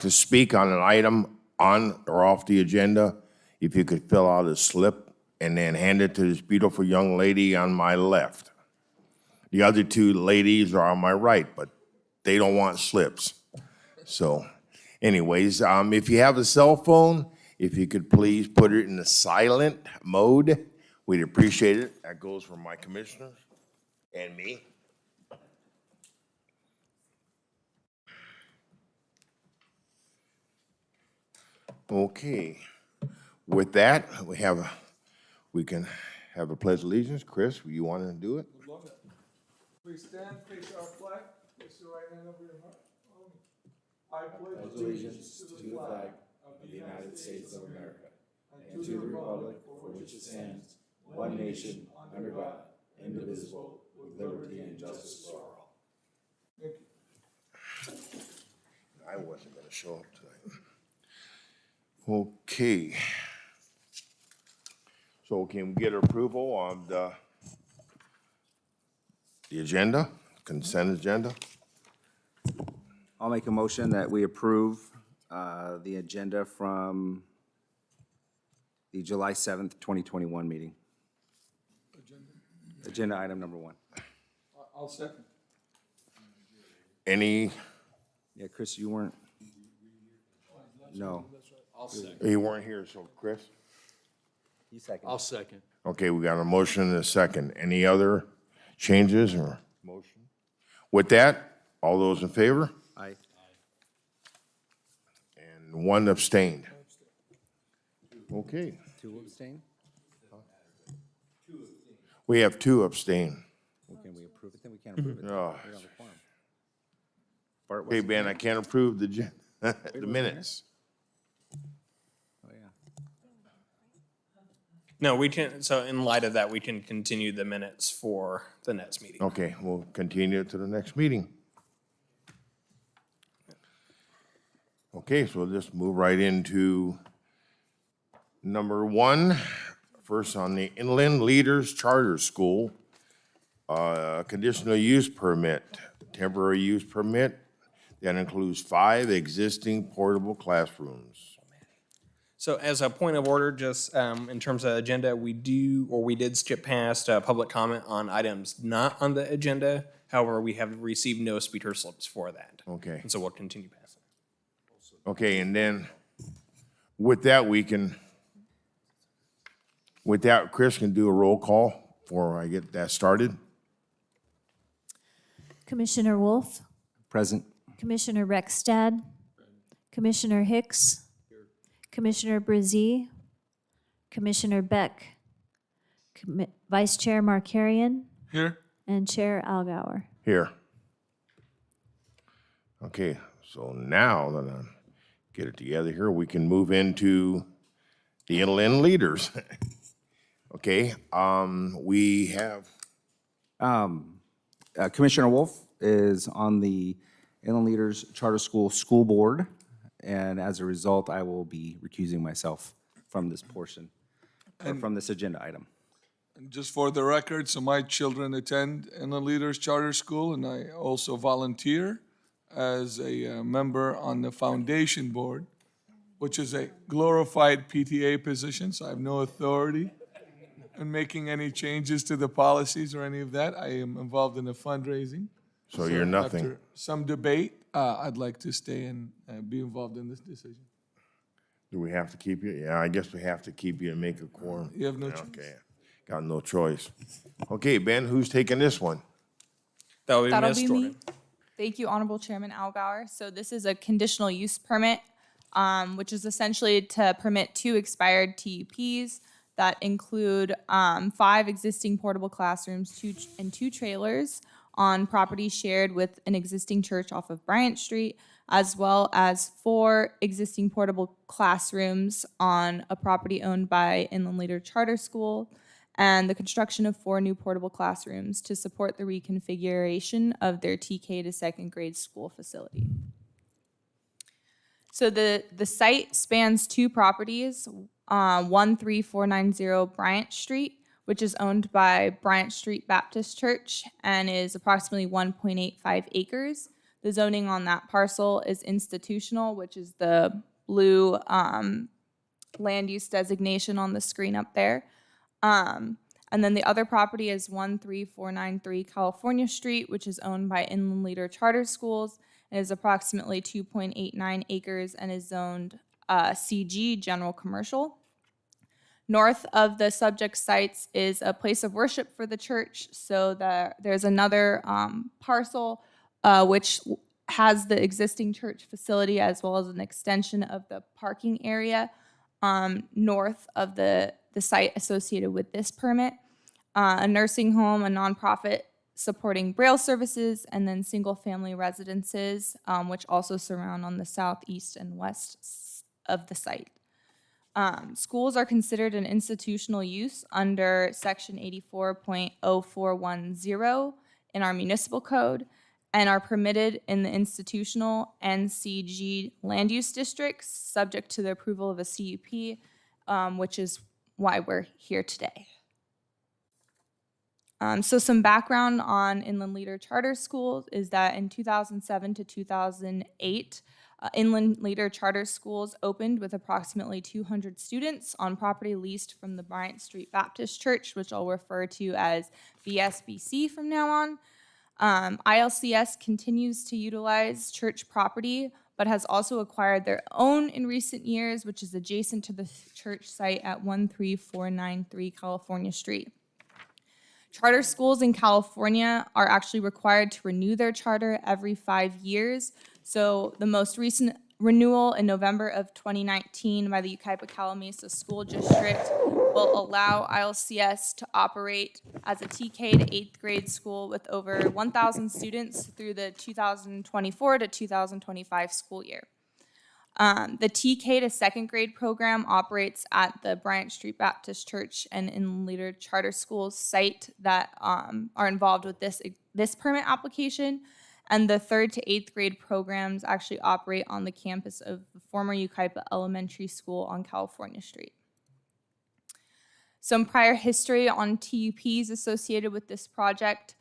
to speak on an item on or off the agenda, if you could fill out a slip and then hand it to this beautiful young lady on my left. The other two ladies are on my right, but they don't want slips. So anyways, if you have a cell phone, if you could please put it in the silent mode, we'd appreciate it. That goes for my commissioners and me. Okay. With that, we can have a pledge of allegiance. Chris, you want to do it? Love it. Please stand, face our flag, place your right hand over your heart. I pledge allegiance to the flag of the United States of America and to the republic for which it stands, one nation, under God, indivisible, with liberty and justice for all. Thank you. I wasn't going to show up tonight. Okay. So can we get approval of the agenda, consent agenda? I'll make a motion that we approve the agenda from the July 7th, 2021 meeting. Agenda item number 1. I'll second. Any, Yeah, Chris, you weren't? No. I'll second. you weren't here, so Chris? You second. I'll second. Okay, we got a motion and a second. Any other changes or motion? With that, all those in favor? Aye. And one abstained. Okay. 2 abstain? We have 2 abstain. Well, can we approve it then? We can't approve it. Oh. We don't have a quorum. Bart Okay, wasn't Ben, here. I can't approve the minutes. Oh, yeah. No, we can, so in light of that, we can continue the minutes for the next meeting. Okay, we'll continue to the next meeting. Okay, so we'll just move right into number 1. First on the Inland Leaders Charter School, conditional use permit, temporary use permit that includes 5 existing portable classrooms. So as a point of order, just in terms of agenda, we did skip past public comment on items not on the agenda. However, we have received no speaker slips for that. Okay. And so we'll continue past it. Okay, and then with that, Chris can do a roll call before I get that started. Commissioner Wolf, Present. Commissioner Reckstad, Commissioner Hicks, Commissioner Brzee, Commissioner Beck, Vice Chair Markarian, Here? and Chair Algauer. Here. Okay, so now that I get it together here, we can move into the inland leaders. Okay, we have, Commissioner Wolf is on the Inland Leaders Charter School Board, and as a result, I will be recusing myself from this portion, or from this agenda item. And just for the record, so my children attend in the Leaders Charter School, and I also volunteer as a member on the foundation board, which is a glorified PTA position, so I have no authority in making any changes to the policies or any of that. I am involved in the fundraising. so you're nothing. After some debate, I'd like to stay and be involved in this decision. Do we have to keep you? Yeah, I guess we have to keep you and make a quorum. You have no choice. Okay, got no choice. Okay, Ben, who's taking this one? That'll be That'll Ms. be Jordan. me. Thank you, Honorable Chairman Algauer. So this is a conditional use permit, which is essentially to permit 2 expired TUPs that include 5 existing portable classrooms, 2 trailers on property shared with an existing church off of Bryant Street, as well as 4 existing portable classrooms on a property owned by Inland Leader Charter School, and the construction of 4 new portable classrooms to support the reconfiguration of their TK to 2nd grade school facility. So the site spans 2 properties, 13490 Bryant Street, which is owned by Bryant Street Baptist Church and is approximately 1.85 acres. The zoning on that parcel is institutional, which is the blue land use designation on the screen up there. And then the other property is 13493 California Street, which is owned by Inland Leader Charter Schools and is approximately 2.89 acres and is zoned CG, General Commercial. North of the subject sites is a place of worship for the church, so there's another parcel which has the existing church facility as well as an extension of the parking area north of the site associated with this permit, a nursing home, a nonprofit supporting Braille services, and then single-family residences, which also surround on the south, east, and west of the site. Schools are considered an institutional use under Section 84.0410 in our municipal code and are permitted in the institutional NCG land use districts, subject to the approval of a CUP, which is why we're here today. So some background on Inland Leader Charter Schools is that in 2007 to 2008, Inland Leader Charter Schools opened with approximately 200 students on property leased from the Bryant Street Baptist Church, which I'll refer to as BSBC from now on. ILCS continues to utilize church property, but has also acquired their own in recent years, which is adjacent to the church site at 13493 California Street. Charter schools in California are actually required to renew their charter every 5 years. So the most recent renewal in November of 2019 by the Yucaipa Calamasa School District will allow ILCS to operate as a TK to 8th grade school with over 1,000 students through the 2024 to 2025 school year. The TK to 2nd grade program operates at the Bryant Street Baptist Church and Inland Leader Charter Schools site that are involved with this permit application. And the 3rd to 8th grade programs actually operate on the campus of the former Yucaipa Elementary School on California Street. Some prior history on TUPs associated with this project.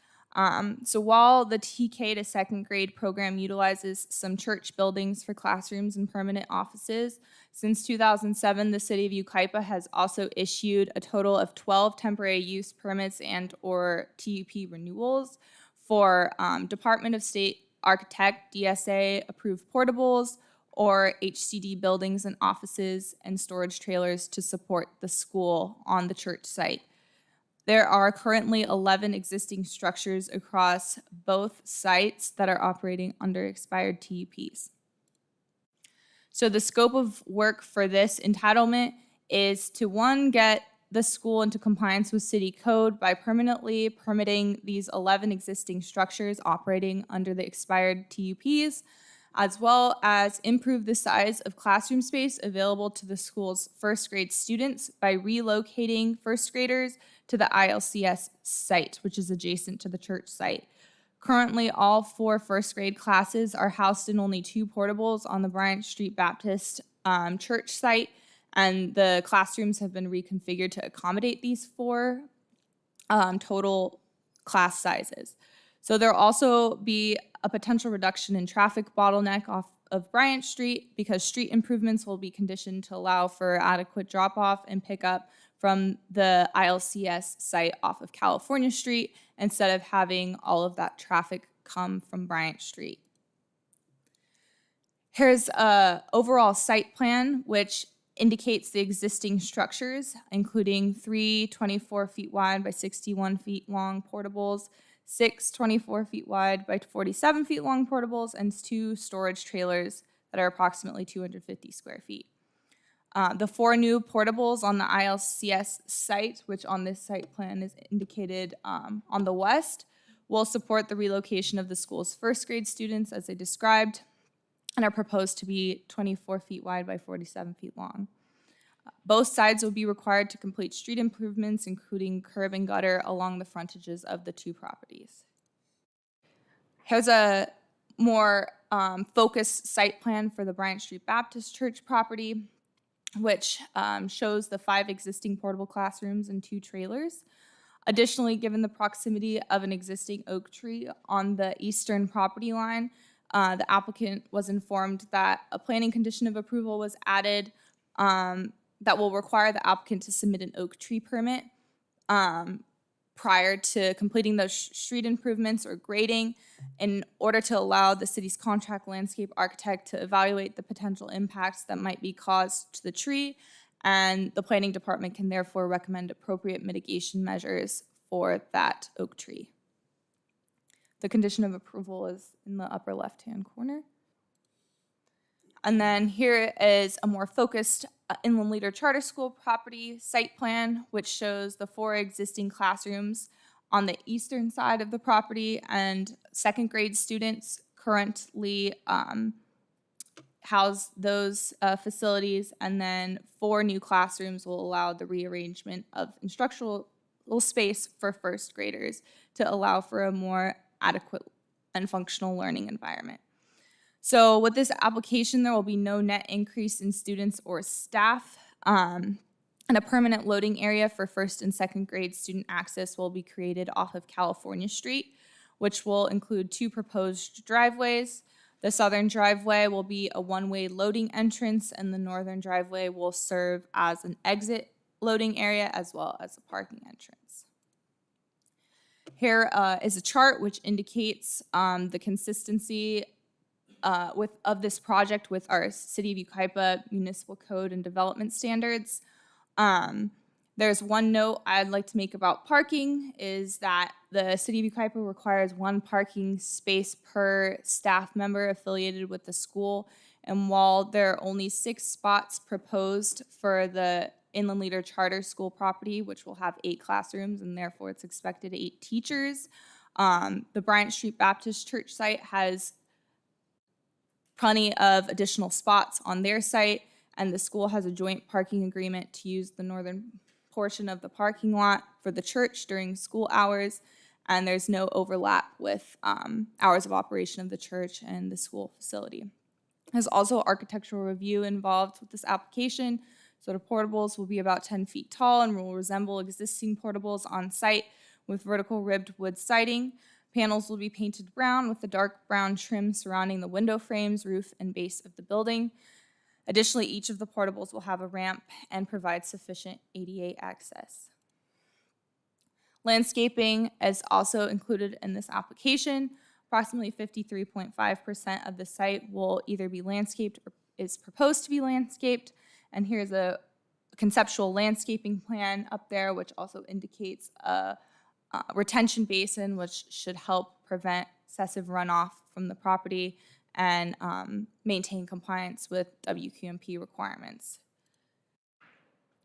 So while the TK to 2nd grade program utilizes some church buildings for classrooms and permanent offices, since 2007, the city of Yucaipa has also issued a total of 12 temporary use permits and or TUP renewals for Department of State Architect, DSA approved portables, or HCD buildings and offices and storage trailers to support the school on the church site. There are currently 11 existing structures across both sites that are operating under expired TUPs. So the scope of work for this entitlement is to, one, get the school into compliance with city code by permanently permitting these 11 existing structures operating under the expired TUPs, as well as improve the size of classroom space available to the school's 1st grade students by relocating 1st graders to the ILCS site, which is adjacent to the church site. Currently, all 4 1st grade classes are housed in only 2 portables on the Bryant Street Baptist church site, and the classrooms have been reconfigured to accommodate these 4 total class sizes. So there'll also be a potential reduction in traffic bottleneck off of Bryant Street because street improvements will be conditioned to allow for adequate drop-off and pickup from the ILCS site off of California Street instead of having all of that traffic come from Bryant Street. Here's an overall site plan, which indicates the existing structures, including 3 24 feet wide by 61 feet long portables, 6 24 feet wide by 47 feet long portables, and 2 storage trailers that are approximately 250 square feet. The 4 new portables on the ILCS site, which on this site plan is indicated on the west, will support the relocation of the school's 1st grade students as I described, and are proposed to be 24 feet wide by 47 feet long. Both sides will be required to complete street improvements, including curb and gutter along the frontages of the 2 properties. Here's a more focused site plan for the Bryant Street Baptist Church property, which shows the 5 existing portable classrooms and 2 trailers. Additionally, given the proximity of an existing oak tree on the eastern property line, the applicant was informed that a planning condition of approval was added that will require the applicant to submit an oak tree permit prior to completing those street improvements or grading in order to allow the city's contract landscape architect to evaluate the potential impacts that might be caused to the tree, and the planning department can therefore recommend appropriate mitigation measures for that oak tree. The condition of approval is in the upper left-hand corner. And then here is a more focused Inland Leader Charter School property site plan, which shows the 4 existing classrooms on the eastern side of the property, and second grade students currently house those facilities, and then 4 new classrooms will allow the rearrangement of instructional space for first graders to allow for a more adequate and functional learning environment. So with this application, there will be no net increase in students or staff, and a permanent loading area for first and second grade student access will be created off of California Street, which will include 2 proposed driveways. The southern driveway will be a one-way loading entrance, and the northern driveway will serve as an exit loading area as well as a parking entrance. Here is a chart which indicates the consistency of this project with our City of Yucaipa municipal code and development standards. There's one note I'd like to make about parking is that the City of Yucaipa requires 1 parking space per staff member affiliated with the school. And while there are only 6 spots proposed for the Inland Leader Charter School property, which will have 8 classrooms and therefore it's expected 8 teachers, the Bryant Street Baptist Church site has plenty of additional spots on their site, and the school has a joint parking agreement to use the northern portion of the parking lot for the church during school hours, and there's no overlap with hours of operation of the church and the school facility. There's also architectural review involved with this application, so the portables will be about 10 feet tall and will resemble existing portables on site with vertical ribbed wood siding. Panels will be painted brown with the dark brown trim surrounding the window frames, roof, and base of the building. Additionally, each of the portables will have a ramp and provide sufficient ADA access. Landscaping is also included in this application. Approximately 53.5% of the site will either be landscaped or is proposed to be landscaped. And here's a conceptual landscaping plan up there, which also indicates a retention basin, which should help prevent excessive runoff from the property and maintain compliance with WQMP requirements.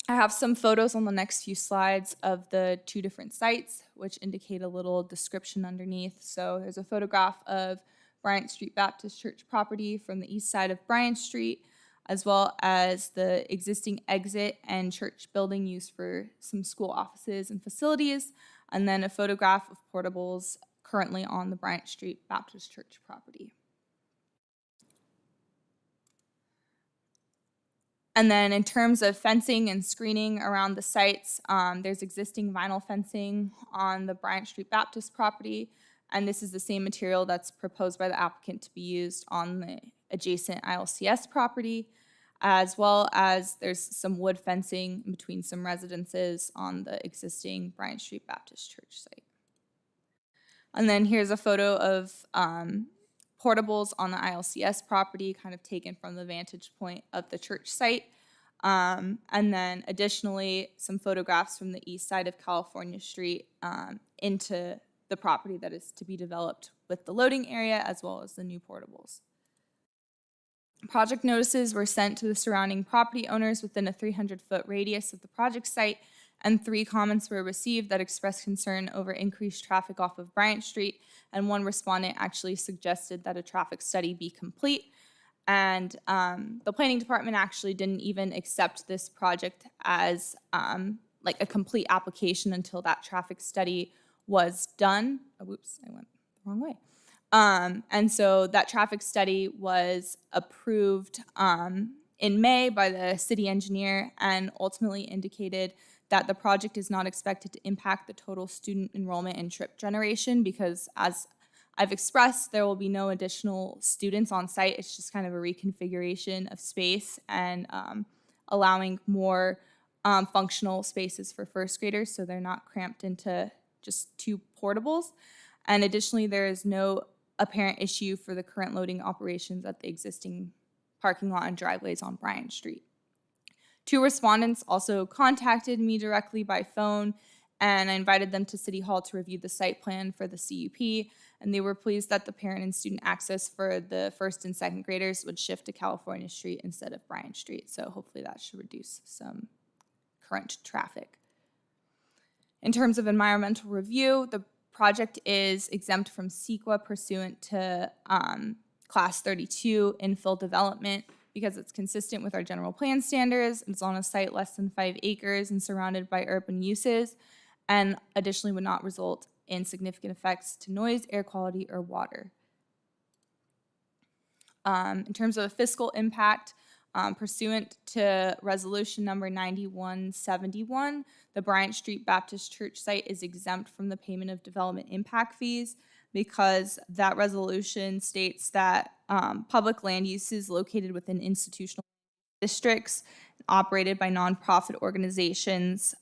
I have some photos on the next few slides of the 2 different sites, which indicate a little description underneath. So there's a photograph of Bryant Street Baptist Church property from the east side of Bryant Street, as well as the existing exit and church building used for some school offices and facilities, and then a photograph of portables currently on the Bryant Street Baptist Church property. And then in terms of fencing and screening around the sites, there's existing vinyl fencing on the Bryant Street Baptist property, and this is the same material that's proposed by the applicant to be used on the adjacent ILCS property, as well as there's some wood fencing in between some residences on the existing Bryant Street Baptist Church site. And then here's a photo of portables on the ILCS property, kind of taken from the vantage point of the church site. And then additionally, some photographs from the east side of California Street into the property that is to be developed with the loading area as well as the new portables. Project notices were sent to the surrounding property owners within a 300-foot radius of the project site, and 3 comments were received that expressed concern over increased traffic off of Bryant Street, and 1 respondent actually suggested that a traffic study be complete. And the planning department actually didn't even accept this project as like a complete application until that traffic study was done. Oh, oops, I went the wrong way. And so that traffic study was approved in May by the city engineer and ultimately indicated that the project is not expected to impact the total student enrollment and trip generation because, as I've expressed there will be no additional students on site. It's just kind of a reconfiguration of space and allowing more functional spaces for first graders so they're not cramped into just 2 portables. And additionally, there is no apparent issue for the current loading operations at the existing parking lot and driveways on Bryant Street. 2 respondents also contacted me directly by phone, and I invited them to City Hall to review the site plan for the CUP, and they were pleased that the parent and student access for the first and second graders would shift to California Street instead of Bryant Street, so hopefully that should reduce some current traffic. In terms of environmental review, the project is exempt from CEQA pursuant to Class 32 infill development because it's consistent with our general plan standards. It's on a site less than 5 acres and surrounded by urban uses, and additionally would not result in significant effects to noise, air quality, or water. In terms of fiscal impact, pursuant to resolution number 9171, the Bryant Street Baptist Church site is exempt from the payment of development impact fees because that resolution states that public land uses located within institutional districts operated by nonprofit organizations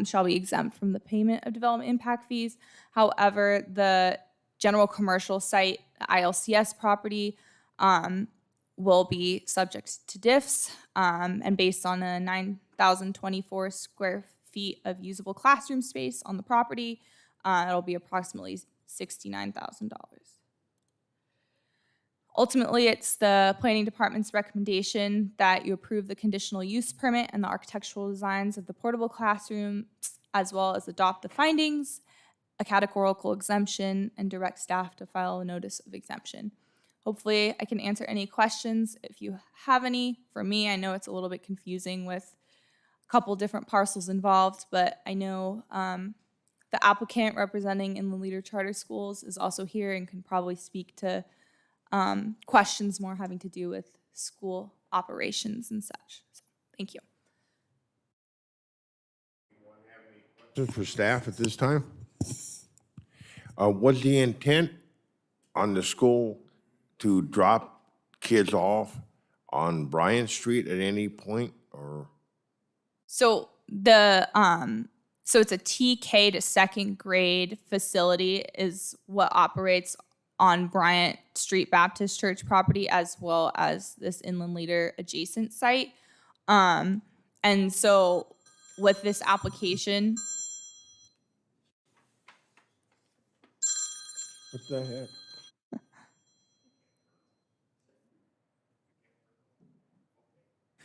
shall be exempt from the payment of development impact fees. However, the general commercial site, ILCS property, will be subject to diffs, and based on a 9,024 square feet of usable classroom space on the property, it'll be approximately $69,000. Ultimately, it's the planning department's recommendation that you approve the conditional use permit and the architectural designs of the portable classrooms, as well as adopt the findings, a categorical exemption, and direct staff to file a notice of exemption. Hopefully, I can answer any questions if you have any. For me, I know it's a little bit confusing with a couple different parcels involved, but I know the applicant representing Inland Leader Charter Schools is also here and can probably speak to questions more having to do with school operations and such. So, thank you. Questions for staff at this time? Was the intent on the school to drop kids off on Bryant Street at any point, or? So so it's a TK to second grade facility is what operates on Bryant Street Baptist Church property, as well as this Inland Leader adjacent site. And so with this application, What the heck?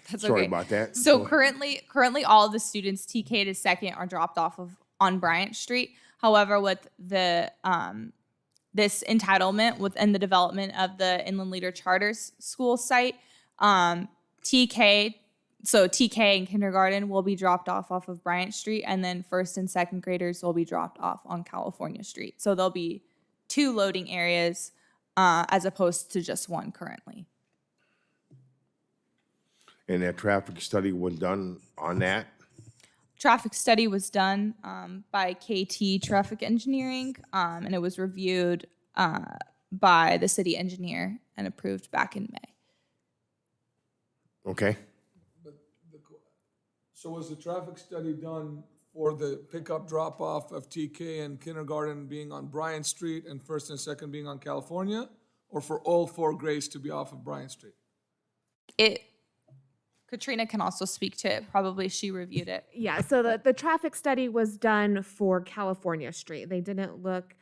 that's Sorry okay. about that. So currently all of the students TK to second are dropped off on Bryant Street. However, with the this entitlement within the development of the Inland Leader Charter School site, TK and kindergarten will be dropped off of Bryant Street, and then first and second graders will be dropped off on California Street. So there'll be 2 loading areas as opposed to just 1 currently. And that traffic study was done on that? Traffic study was done by KT Traffic Engineering, and it was reviewed by the city engineer and approved back in May. Okay. So was the traffic study done for the pickup drop-off of TK and kindergarten being on Bryant Street and first and second being on California, or for all 4 grades to be off of Bryant Street? Katrina can also speak to it. Probably she reviewed it. Yeah, so the traffic study was done for California Street. They didn't look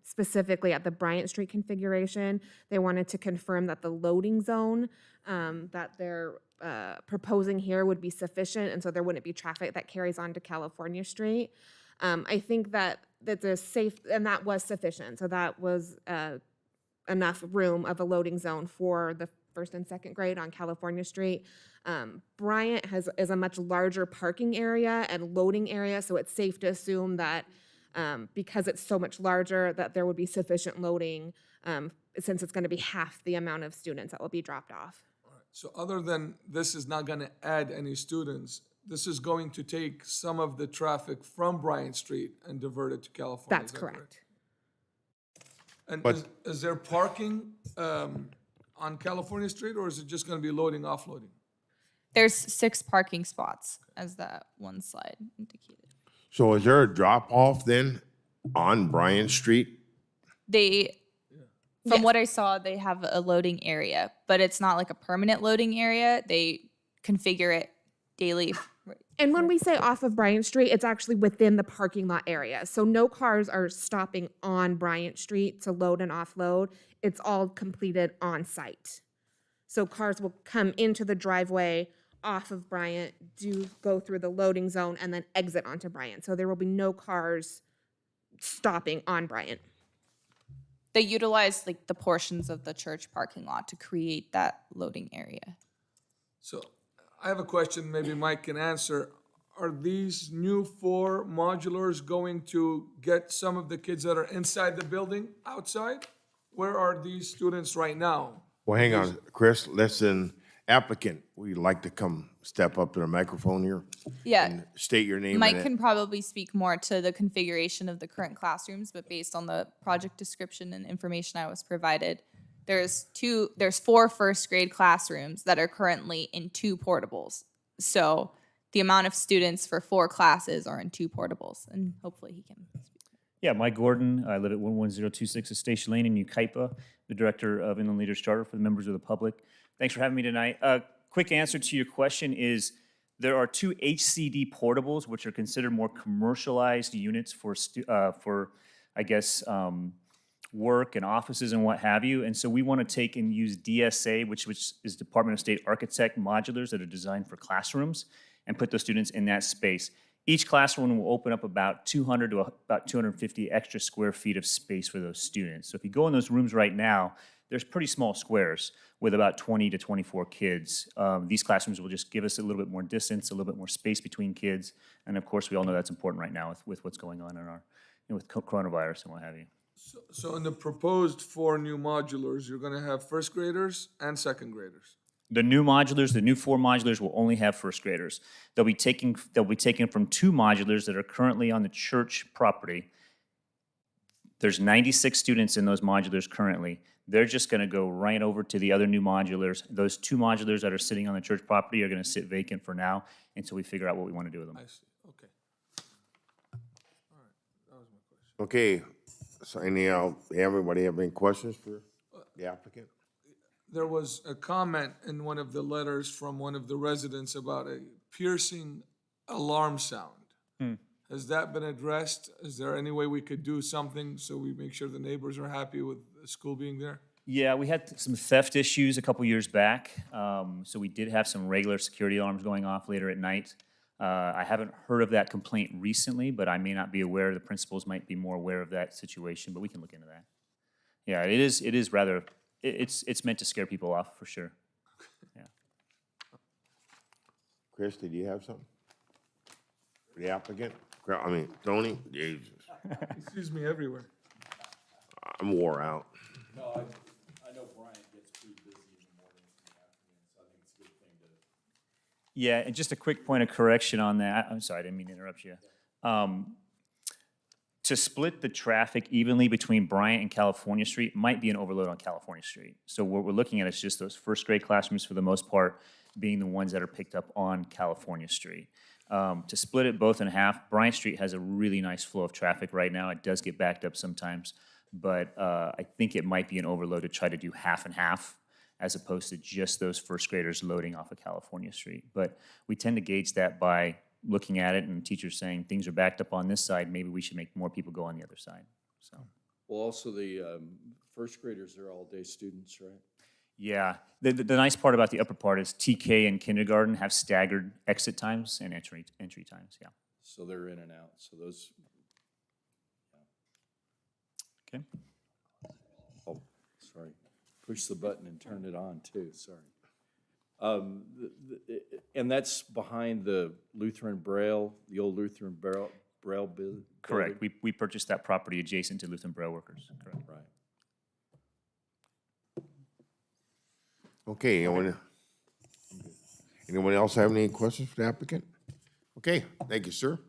specifically at the Bryant Street configuration. They wanted to confirm that the loading zone that they're proposing here would be sufficient, and so there wouldn't be traffic that carries on to California Street. I think that the safe, and that was sufficient. So that was enough room of a loading zone for the first and second grade on California Street. Bryant is a much larger parking area and loading area, so it's safe to assume that because it's so much larger, that there would be sufficient loading since it's going to be half the amount of students that will be dropped off. So other than this is not going to add any students, this is going to take some of the traffic from Bryant Street and divert it to California. That's is that correct. And But- is there parking on California Street, or is it just gonna be loading, offloading? There's 6 parking spots, as that one slide indicated. So is there a drop-off then on Bryant Street? From what I saw, they have a loading area, but it's not like a permanent loading area. They configure it daily. And when we say off of Bryant Street, it's actually within the parking lot area. So no cars are stopping on Bryant Street to load and offload. It's all completed on site. So cars will come into the driveway off of Bryant, go through the loading zone, and then exit onto Bryant. So there will be no cars stopping on Bryant. They utilize like the portions of the church parking lot to create that loading area. So I have a question maybe Mike can answer. Are these new 4 modulars going to get some of the kids that are inside the building outside? Where are these students right now? Well, hang on, Chris, listen, applicant, would you like to come step up to the microphone here? Yeah. And state your name Mike and can probably speak more to the configuration of the current classrooms, but based on the project description and information I was provided, there's 4 first grade classrooms that are currently in 2 portables. So the amount of students for 4 classes are in 2 portables, and hopefully he can speak. Yeah, Mike Gordon. I live at 11026 Station Lane in Yucaipa, the director of Inland Leaders Charter for the members of the public. Thanks for having me tonight. Quick answer to your question is there are 2 HCD portables, which are considered more commercialized units for I guess, work and offices and what have you. And so we want to take and use DSA, which is Department of State Architect modulars that are designed for classrooms, and put those students in that space. Each classroom will open up about 200 to about 250 extra square feet of space for those students. So if you go in those rooms right now, there's pretty small squares with about 20 to 24 kids. These classrooms will just give us a little bit more distance, a little bit more space between kids. And of course, we all know that's important right now with what's going on in our, with coronavirus and what have you. So in the proposed 4 new modulars, you're gonna have first graders and second graders? The new modulars, the new 4 modulars will only have first graders. They'll be taken from 2 modulars that are currently on the church property. There's 96 students in those modulars currently. They're just gonna go right over to the other new modulars. Those 2 modulars that are sitting on the church property are gonna sit vacant for now until we figure out what we wanna do with them. I see, okay. Okay, so everybody have any questions for the applicant? There was a comment in one of the letters from one of the residents about a piercing alarm sound. Has that been addressed? Is there any way we could do something so we make sure the neighbors are happy with the school being there? Yeah, we had some theft issues a couple years back. So we did have some regular security alarms going off later at night. I haven't heard of that complaint recently, but I may not be aware. The principals might be more aware of that situation, but we can look into that. Yeah, it is rather, it's meant to scare people off for sure. Yeah. Chris, did you have something? For the applicant? Tony? Jesus, He sees me everywhere. I'm wore out. No, I know Bryant gets pretty busy in the mornings and the afternoons, so I think it's a good thing to. Yeah, and just a quick point of correction on that. I'm sorry, I didn't mean to interrupt you. To split the traffic evenly between Bryant and California Street might be an overload on California Street. So what we're looking at is just those first grade classrooms for the most part being the ones that are picked up on California Street. To split it both in half, Bryant Street has a really nice flow of traffic right now. It does get backed up sometimes, but I think it might be an overload to try to do half and half as opposed to just those first graders loading off of California Street. But we tend to gauge that by looking at it and teachers saying things are backed up on this side, maybe we should make more people go on the other side, so. Well, also the first graders are all-day students, right? Yeah, the nice part about the upper part is TK and kindergarten have staggered exit times and entry times, yeah. So they're in and out, so those. Okay. Oh, sorry. Push the button and turn it on too, sorry. And that's behind the Lutheran Braille, the old Lutheran Braille building? Correct, we purchased that property adjacent to Lutheran Braille Workers, correct. Right. Okay, anyone else have any questions for the applicant? Okay, thank you, sir.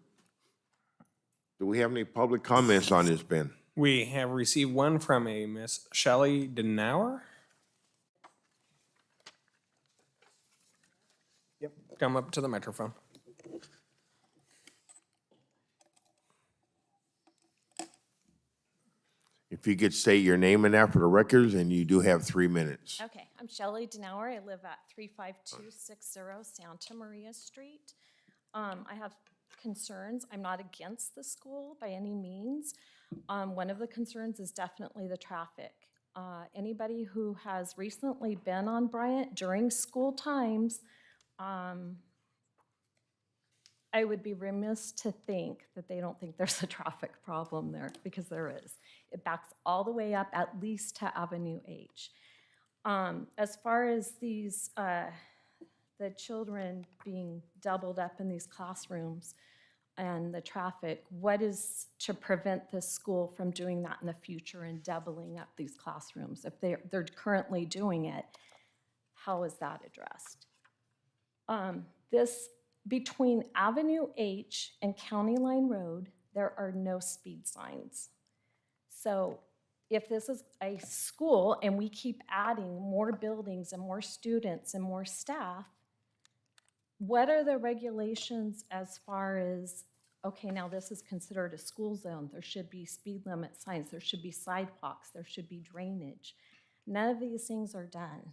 Do we have any public comments on this, Ben? We have received one from a Miss Shelley Denauer. Yep, come up to the microphone. If you could say your name and that for the records, and you do have 3 minutes. Okay, I'm Shelley Denauer. I live at 35260 Santa Maria Street. I have concerns. I'm not against the school by any means. One of the concerns is definitely the traffic. Anybody who has recently been on Bryant during school times, I would be remiss to think that they don't think there's a traffic problem there, because there is. It backs all the way up at least to Avenue H. As far as these, the children being doubled up in these classrooms and the traffic, what is to prevent this school from doing that in the future and doubling up these classrooms? If they're currently doing it, how is that addressed? Between Avenue H and County Line Road, there are no speed signs. So if this is a school and we keep adding more buildings and more students and more staff, what are the regulations as far as, okay, now this is considered a school zone, there should be speed limit signs, there should be sidewalks, there should be drainage. None of these things are done.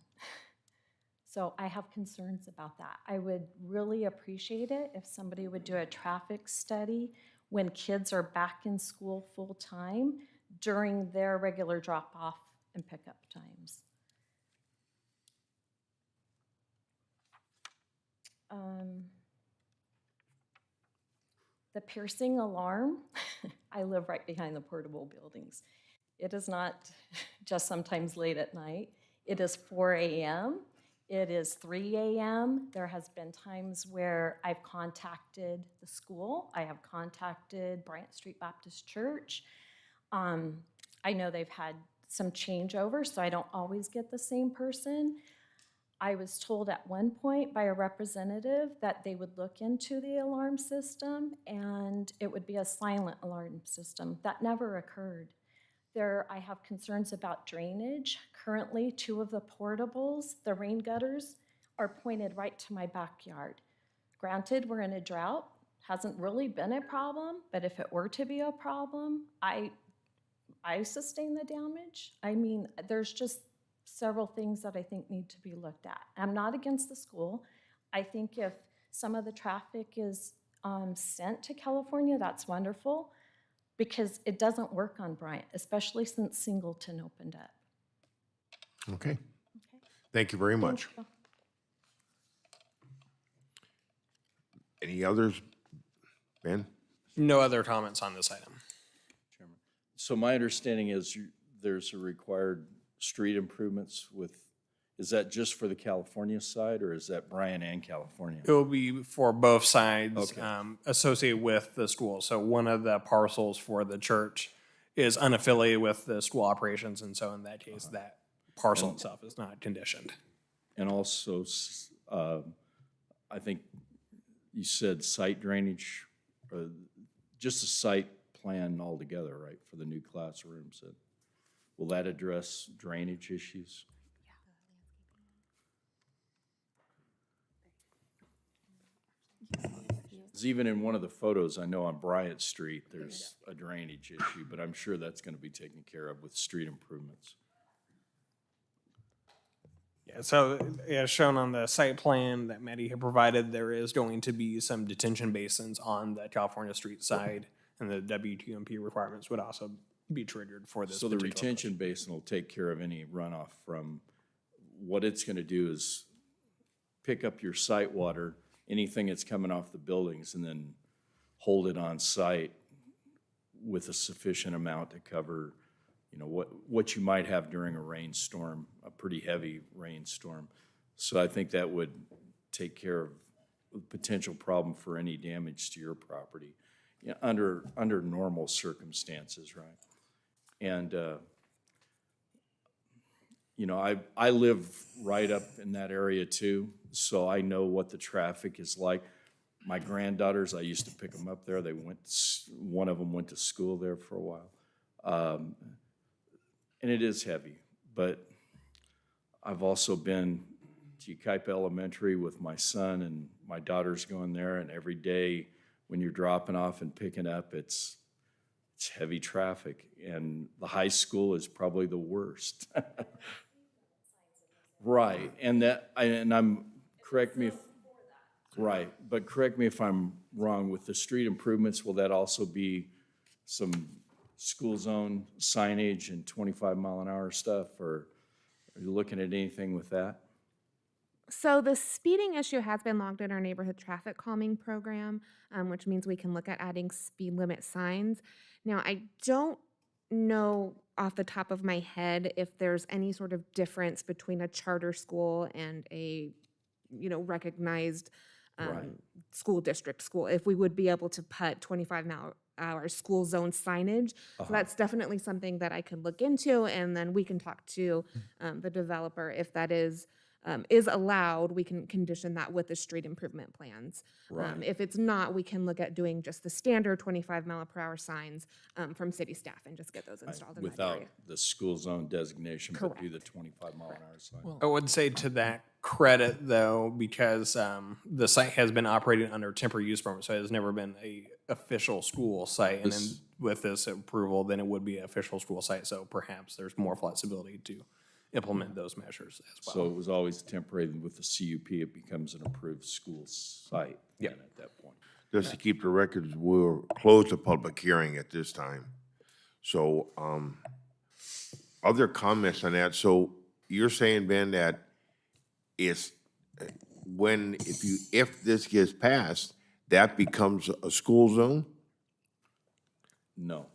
So I have concerns about that. I would really appreciate it if somebody would do a traffic study when kids are back in school full-time during their regular drop-off and pickup times. The piercing alarm, I live right behind the portable buildings. It is not just sometimes late at night. It is 4 a.m., it is 3 a.m. There has been times where I've contacted the school. I have contacted Bryant Street Baptist Church. I know they've had some changeover, so I don't always get the same person. I was told at one point by a representative that they would look into the alarm system and it would be a silent alarm system. That never occurred. I have concerns about drainage. Currently, 2 of the portables, the rain gutters, are pointed right to my backyard. Granted, we're in a drought, hasn't really been a problem, but if it were to be a problem, I sustain the damage. I mean, there's just several things that I think need to be looked at. I'm not against the school. I think if some of the traffic is sent to California, that's wonderful, because it doesn't work on Bryant, especially since Singleton opened up. Okay. Thank you very much. Thank you. Any others? Ben? No other comments on this item. So my understanding is there's a required street improvements with, is that just for the California side, or is that Bryant and California? It will be for both sides, Okay. associated with the school. So one of the parcels for the church is unaffiliated with the school operations, and so in that case, that parcel itself is not conditioned. And also, I think you said site drainage, just a site plan altogether, right, for the new classrooms. Will that address drainage issues? 'Cause even in one of the photos, I know on Bryant Street, there's a drainage issue, but I'm sure that's gonna be taken care of with street improvements. Yeah, so as shown on the site plan that Maddie had provided, there is going to be some detention basins on the California Street side, and the WTMP requirements would also be triggered for this So the particular retention basin will take care of any runoff from, what it's gonna do is pick up your site water, anything that's coming off the buildings, and then hold it on site with a sufficient amount to cover, you know, what you might have during a rainstorm, a pretty heavy rainstorm. So I think that would take care of the potential problem for any damage to your property, you know, under normal circumstances, right? And, you know, I live right up in that area too, so I know what the traffic is like. My granddaughters, I used to pick them up there. One of them went to school there for a while. And it is heavy, but I've also been to Yucaipa Elementary with my son, and my daughter's going there, and every day when you're dropping off and picking up, it's heavy traffic, and the high school is probably the worst. Right, and correct me if, right, but correct me if I'm wrong, with the street improvements, will that also be some school zone signage and 25-mile-an-hour stuff, or are you looking at anything with that? So the speeding issue has been logged in our neighborhood traffic calming program, which means we can look at adding speed limit signs. Now, I don't know off the top of my head if there's any sort of difference between a charter school and a, recognized Right. school district school, if we would be able to put 25-mile-hour school zone signage. So that's definitely something that I could look into, and then we can talk to the developer if that is allowed. We can condition that with the street improvement plans. Right. If it's not, we can look at doing just the standard 25-mile-per-hour signs from city staff and just get those installed in that Without area. the school zone designation, but do the Correct. 25-mile-an-hour sign. I would say to that credit, though, because the site has been operating under temporary use permit, so it has never been a official school site. And then with this approval, then it would be an official school site, so perhaps there's more flexibility to implement those measures as well. So it was always temporary. With the CUP, it becomes an approved school site then at that point. Just to keep the records, we'll close the public hearing at this time. So, other comments on that? So you're saying, Ben, that it's if this gets passed, that becomes a school zone? No.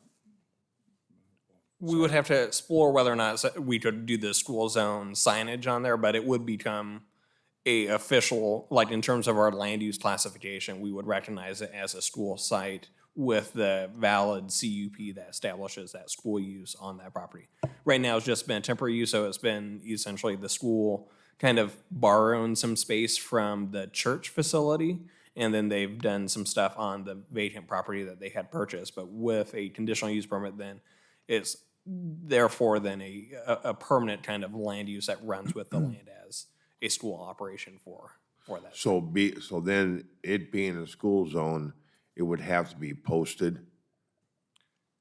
We would have to explore whether or not we could do the school zone signage on there, but it would become a official, like in terms of our land use classification, we would recognize it as a school site with the valid CUP that establishes that school use on that property. Right now, it's just been temporary use, so it's been essentially the school kind of borrowing some space from the church facility, and then they've done some stuff on the vacant property that they had purchased. But with a conditional use permit, then it's therefore then a permanent kind of land use that runs with the land as a school operation for that. So then it being a school zone, it would have to be posted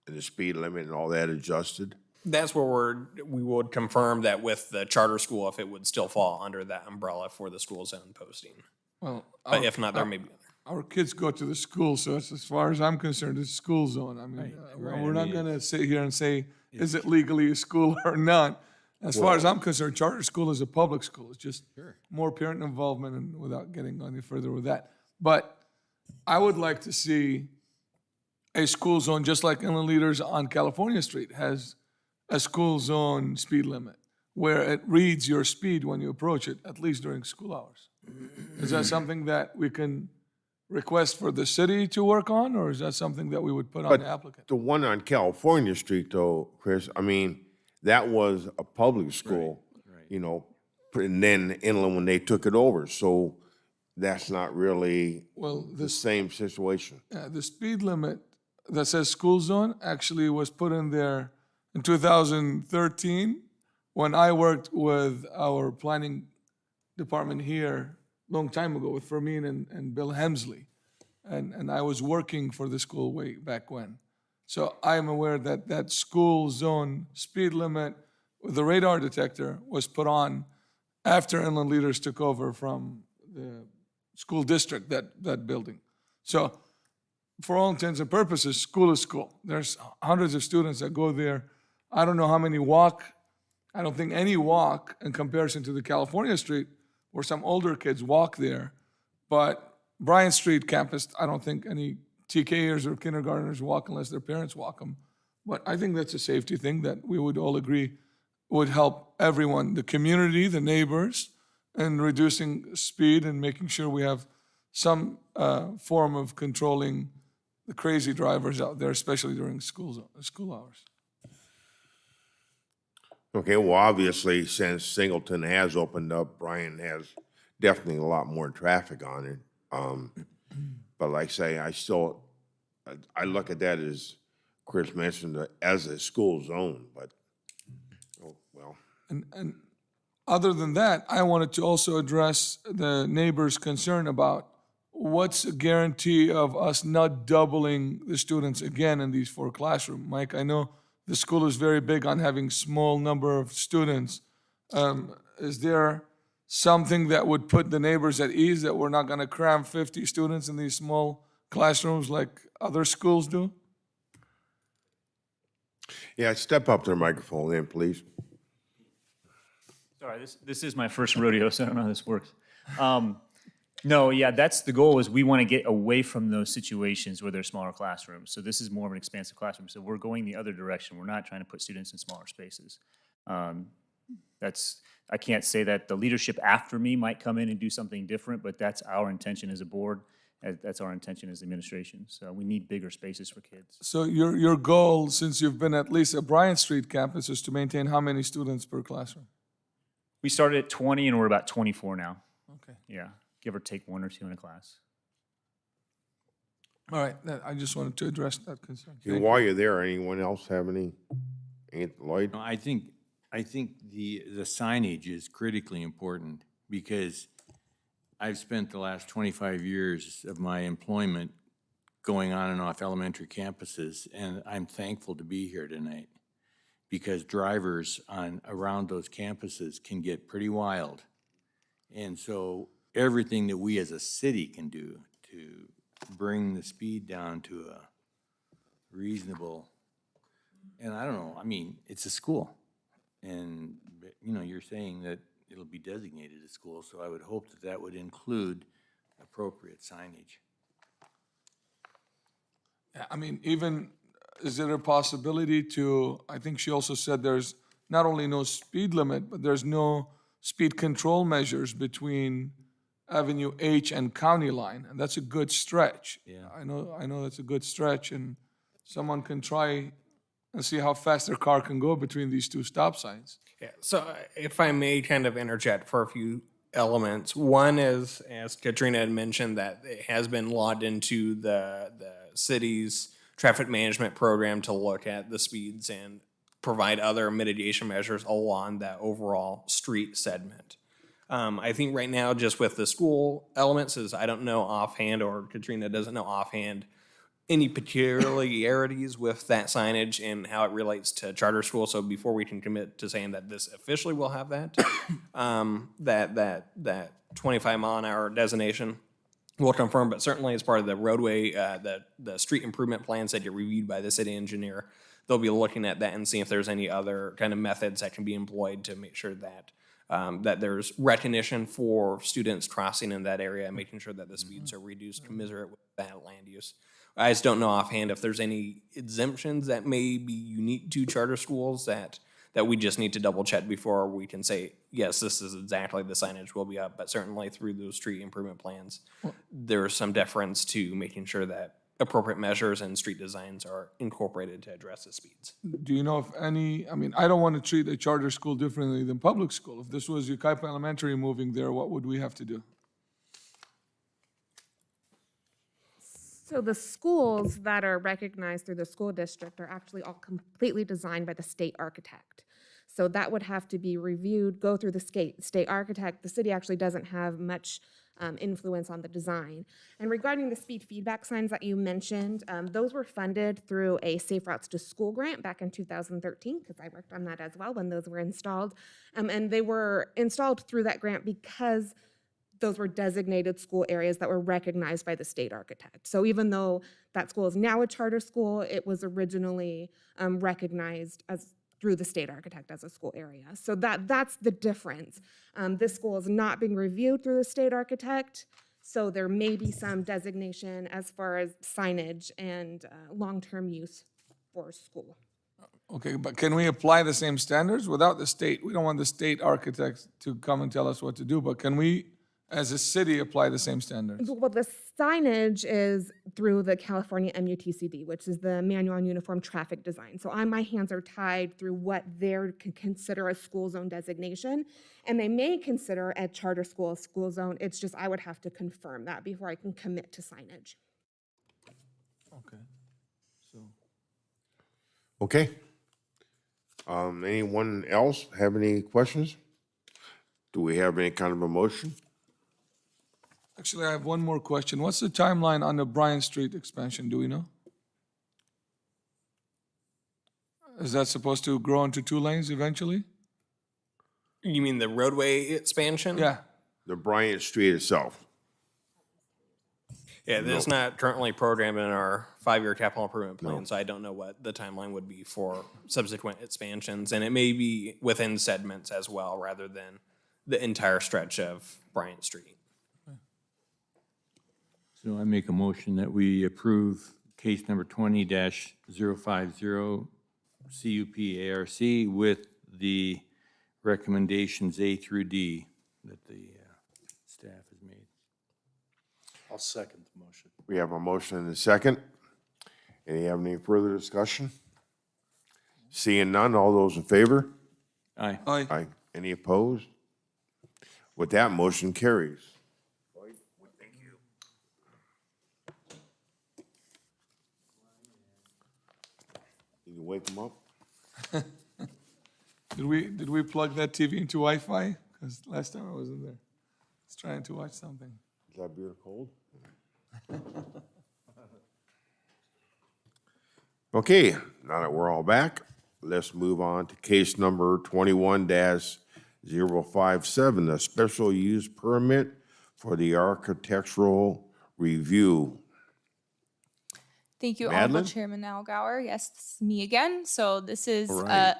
and the speed limit and all that adjusted? That's where we would confirm that with the charter school, if it would still fall under that umbrella for the school zone posting. Well, But if not, there may be other. our kids go to the school, so it's, as far as I'm concerned, it's school zone. I mean, we're not gonna sit here and say, is it legally a school or not? As far as I'm concerned, charter school is a public school. It's just more parent involvement, and without getting any further with that. But I would like to see a school zone, just like Inland Leaders on California Street has a school zone speed limit, where it reads your speed when you approach it, at least during school hours. Is that something that we can request for the city to work on, or is that something that we would put on the applicant? The one on California Street though, Chris, I mean, that was a public school, and then Inland when they took it over, so that's not really Well, the same situation. the speed limit that says school zone actually was put in there in 2013 when I worked with our planning department here a long time ago with Fermin and Bill Hemsley. And I was working for the school way back when. So I'm aware that that school zone speed limit with the radar detector was put on after Inland Leaders took over from the school district, that building. So for all intents and purposes, school is school. There's hundreds of students that go there. I don't know how many walk. I don't think any walk in comparison to the California Street, where some older kids walk there. But Bryant Street campus, I don't think any TKers or kindergartners walk unless their parents walk them. But I think that's a safety thing that we would all agree would help everyone, the community, the neighbors, in reducing speed and making sure we have some form of controlling the crazy drivers out there, especially during school hours. Okay, well, obviously, since Singleton has opened up, Bryant has definitely a lot more traffic on it. But like I say, I look at that as Chris mentioned it as a school zone, but, oh, well. And other than that, I wanted to also address the neighbor's concern about what's a guarantee of us not doubling the students again in these 4 classrooms. Mike, I know the school is very big on having small number of students. Is there something that would put the neighbors at ease that we're not gonna cram 50 students in these small classrooms like other schools do? Yeah, step up to the microphone then, please. Sorry, this is my first rodeo, so I don't know how this works. No, yeah, that's the goal, is we want to get away from those situations where there's smaller classrooms. So this is more of an expansive classroom. So we're going the other direction. We're not trying to put students in smaller spaces. I can't say that the leadership after me might come in and do something different, but that's our intention as a board. That's our intention as administration. So we need bigger spaces for kids. So your goal, since you've been at least at Bryant Street campus, is to maintain how many students per classroom? We started at 20 and we're about 24 now. Okay. Yeah, give or take 1 or 2 in a class. All right, I just wanted to address that concern. And Thank while you're there, anyone else have any? Lloyd? No, I think the signage is critically important because I've spent the last 25 years of my employment going on and off elementary campuses, and I'm thankful to be here tonight because drivers around those campuses can get pretty wild. And so everything that we as a city can do to bring the speed down to a reasonable, and I don't know, I mean, it's a school. And, you know, you're saying that it'll be designated a school, so I would hope that that would include appropriate signage. Yeah, I mean, even, is there a possibility to, I think she also said there's not only no speed limit, but there's no speed control measures between Avenue H and County Line, and that's a good stretch. Yeah. I know that's a good stretch, and someone can try and see how fast their car can go between these 2 stop signs. Yeah, so if I may kind of interject for a few elements. One is, as Katrina had mentioned, that it has been logged into the city's traffic management program to look at the speeds and provide other mitigation measures along that overall street segment. I think right now, just with the school elements, is I don't know offhand, or Katrina doesn't know offhand, any peculiarities with that signage and how it relates to charter school. So before we can commit to saying that this officially will have that, that 25 mile an hour designation, we'll confirm, but certainly as part of the roadway, the street improvement plans that get reviewed by the city engineer, they'll be looking at that and see if there's any other kind of methods that can be employed to make sure that that there's recognition for students crossing in that area and making sure that the speeds are reduced commensurate with that land use. I just don't know offhand if there's any exemptions that may be unique to charter schools that we just need to double check before we can say, yes, this is exactly the signage will be up. But certainly through those street improvement plans, there's some deference to making sure that appropriate measures and street designs are incorporated to address the speeds. Do you know if any, I mean, I don't want to treat a charter school differently than public school. If this was Yucaipa Elementary moving there, what would we have to do? So the schools that are recognized through the school district are actually all completely designed by the state architect. So that would have to be reviewed, go through the state architect. The city actually doesn't have much influence on the design. And regarding the speed feedback signs that you mentioned, those were funded through a Safe Routes to School grant back in 2013, because I worked on that as well when those were installed. And they were installed through that grant because those were designated school areas that were recognized by the state architect. So even though that school is now a charter school, it was originally recognized as through the state architect as a school area. So that's the difference. This school is not being reviewed through the state architect, so there may be some designation as far as signage and long-term use for school. Okay, but can we apply the same standards without the state? We don't want the state architects to come and tell us what to do, but can we, as a city, apply the same standards? Well, the signage is through the California MUTCD, which is the Manual on Uniform Traffic Design. So my hands are tied through what they can consider a school zone designation, and they may consider a charter school a school zone. It's just I would have to confirm that before I can commit to signage. Okay, so, Okay. Anyone else have any questions? Do we have any kind of a motion? Actually, I have one more question. What's the timeline on the Bryant Street expansion? Do we know? Is that supposed to grow into 2 lanes eventually? You mean the roadway expansion? Yeah. The Bryant Street itself. Yeah, that's not currently programmed in our 5-year capital improvement plan, so I don't know what the timeline would be for subsequent expansions. And it may be within segments as well, rather than the entire stretch of Bryant Street. So I make a motion that we approve case number 20-050 CUP ARC with the recommendations A through D that the staff has made. I'll second the motion. We have a motion and a second. Any further discussion? Seeing none, all those in favor? Aye. Aye. Aye. Any opposed? With that, motion carries. Thank you. Can you wake them up? Did we plug that TV into Wi-Fi? Because last time I wasn't there. I was trying to watch something. Is that beer cold? Okay, now that we're all back, let's move on to case number 21-057, a special use permit for the architectural review. Thank you, Honorable Madeline? Chairman Algauer. Yes, this is me again. So this is All right.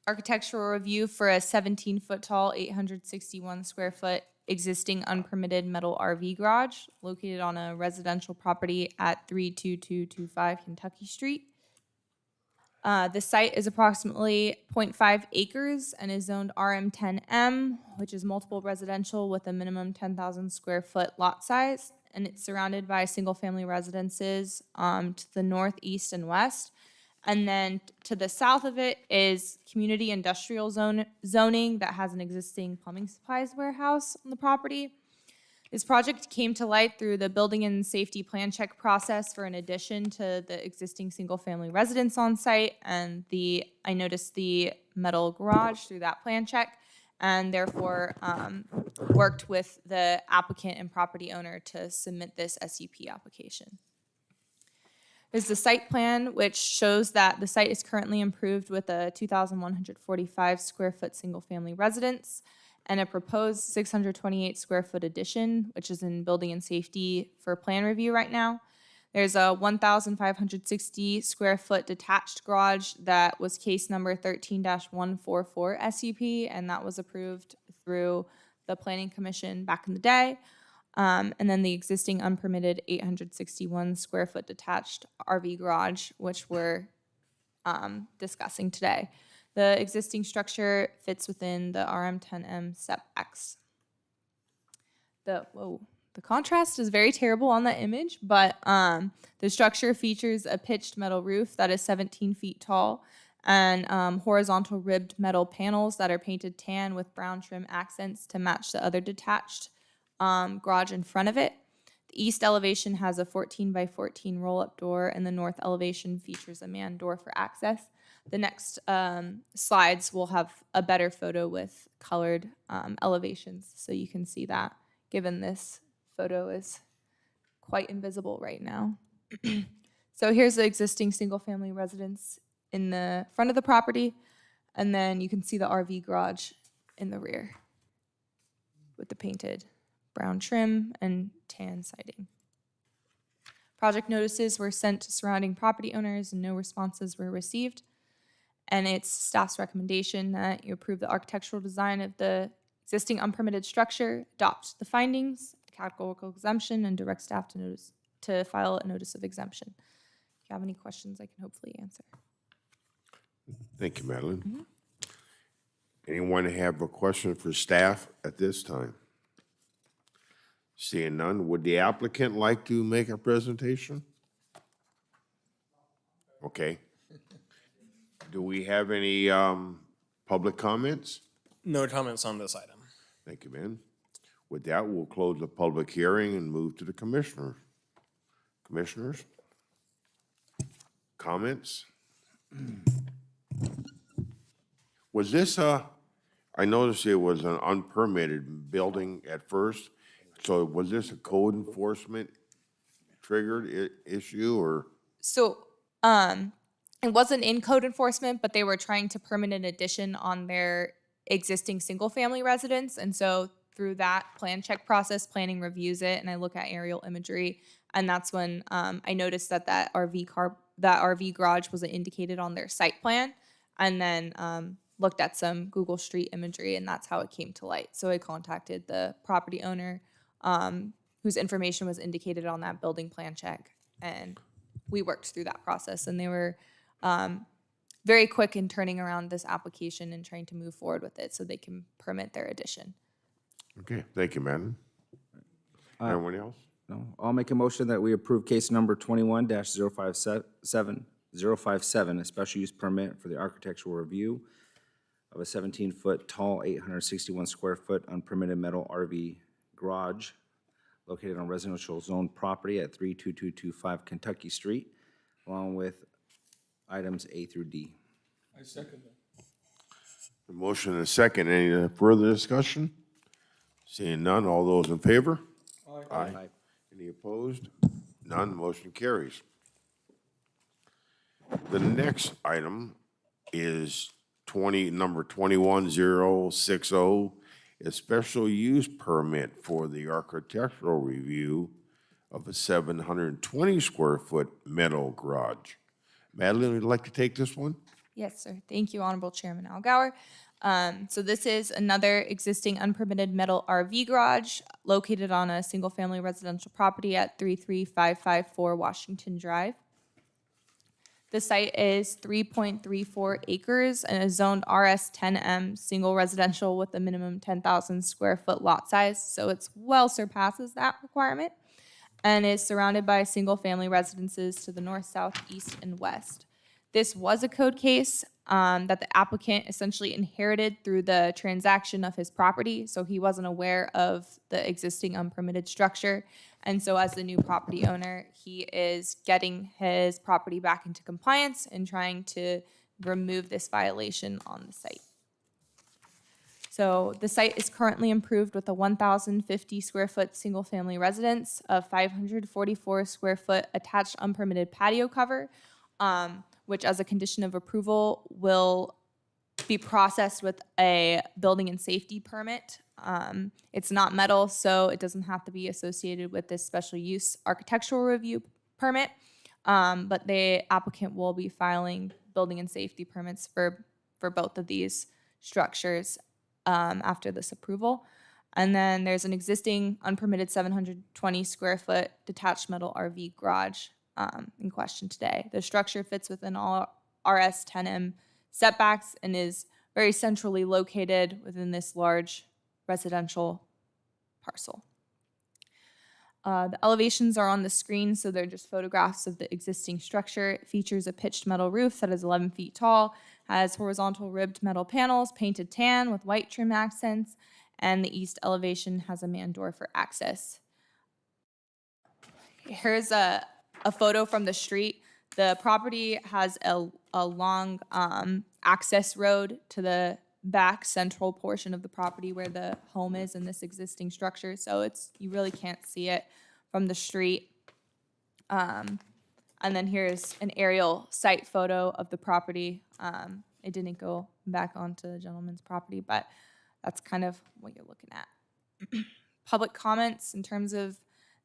architectural review for a 17-foot tall, 861 square foot existing unpermitted metal RV garage located on a residential property at 32225 Kentucky Street. The site is approximately 0.5 acres and is zoned RM10M, which is multiple residential with a minimum 10,000 square foot lot size. And it's surrounded by single-family residences to the north, east, and west. And then to the south of it is community industrial zoning that has an existing plumbing supplies warehouse on the property. This project came to light through the building and safety plan check process for an addition to the existing single-family residence on site, and I noticed the metal garage through that plan check, and therefore worked with the applicant and property owner to submit this SUP application. There's the site plan, which shows that the site is currently improved with a 2,145 square foot single-family residence and a proposed 628 square foot addition, which is in building and safety for plan review right now. There's a 1,560 square foot detached garage that was case number 13-144 SUP, and that was approved through the Planning Commission back in the day. And then the existing unpermitted 861 square foot detached RV garage, which we're discussing today. The existing structure fits within the RM10M SEP X. The contrast is very terrible on that image, but the structure features a pitched metal roof that is 17 feet tall and horizontal ribbed metal panels that are painted tan with brown trim accents to match the other detached garage in front of it. The east elevation has a 14 by 14 roll-up door, and the north elevation features a man door for access. The next slides will have a better photo with colored elevations, so you can see that, given this photo is quite invisible right now. So here's the existing single-family residence in the front of the property, and then you can see the RV garage in the rear with the painted brown trim and tan siding. Project notices were sent to surrounding property owners and no responses were received. And it's staff's recommendation that you approve the architectural design of the existing unpermitted structure, adopt the findings, categorical exemption, and direct staff to file a notice of exemption. If you have any questions, I can hopefully answer. Thank you, Madeline. Anyone have a question for staff at this time? Seeing none, would the applicant like to make a presentation? Okay. Do we have any public comments? No comments on this item. Thank you, man. With that, we'll close the public hearing and move to the commissioner. Commissioners? Comments? Was this I noticed it was an unpermitted building at first, so was this a code enforcement triggered issue, or? So, it wasn't in code enforcement, but they were trying to permit an addition on their existing single-family residence. And so through that plan check process, planning reviews it, and I look at aerial imagery. And that's when I noticed that that RV garage wasn't indicated on their site plan. And then looked at some Google Street imagery, and that's how it came to light. So I contacted the property owner, whose information was indicated on that building plan check, and we worked through that process. And they were very quick in turning around this application and trying to move forward with it so they can permit their addition. Okay, thank you, madam. Anyone else? No, I'll make a motion that we approve case number 21-057, a special use permit for the architectural review of a 17-foot tall, 861 square foot unpermitted metal RV garage located on residential zone property at 32225 Kentucky Street, along with items A through D. I second that. A motion and a second. Any further discussion? Seeing none, all those in favor? Aye. Any opposed? None, motion carries. The next item is number 21060, a special use permit for the architectural review of a 720 square foot metal garage. Madeline, would you like to take this one? Yes, sir. Thank you, Honorable Chairman Algauer. So this is another existing unpermitted metal RV garage located on a single-family residential property at 33554 Washington Drive. The site is 3.34 acres and is zoned RS10M single residential with a minimum 10,000 square foot lot size, so it's well surpasses that requirement, and is surrounded by single-family residences to the north, south, east, and west. This was a code case that the applicant essentially inherited through the transaction of his property, so he wasn't aware of the existing unpermitted structure. And so as the new property owner, he is getting his property back into compliance and trying to remove this violation on the site. So the site is currently improved with a 1,050 square foot single family residence, a 544 square foot attached unpermitted patio cover, which as a condition of approval will be processed with a building and safety permit. It's not metal, so it doesn't have to be associated with this special use architectural review permit, but the applicant will be filing building and safety permits for both of these structures after this approval. And then there's an existing unpermitted 720 square foot detached metal RV garage in question today. The structure fits within all RS10M setbacks and is very centrally located within this large residential parcel. The elevations are on the screen, so they're just photographs of the existing structure. It features a pitched metal roof that is 11 feet tall, has horizontal ribbed metal panels, painted tan with white trim accents, and the east elevation has a man door for access. Here's a photo from the street. The property has a long access road to the back central portion of the property where the home is in this existing structure, so you really can't see it from the street. And then here's an aerial site photo of the property. It didn't go back onto the gentleman's property, but that's kind of what you're looking at. Public comments in terms of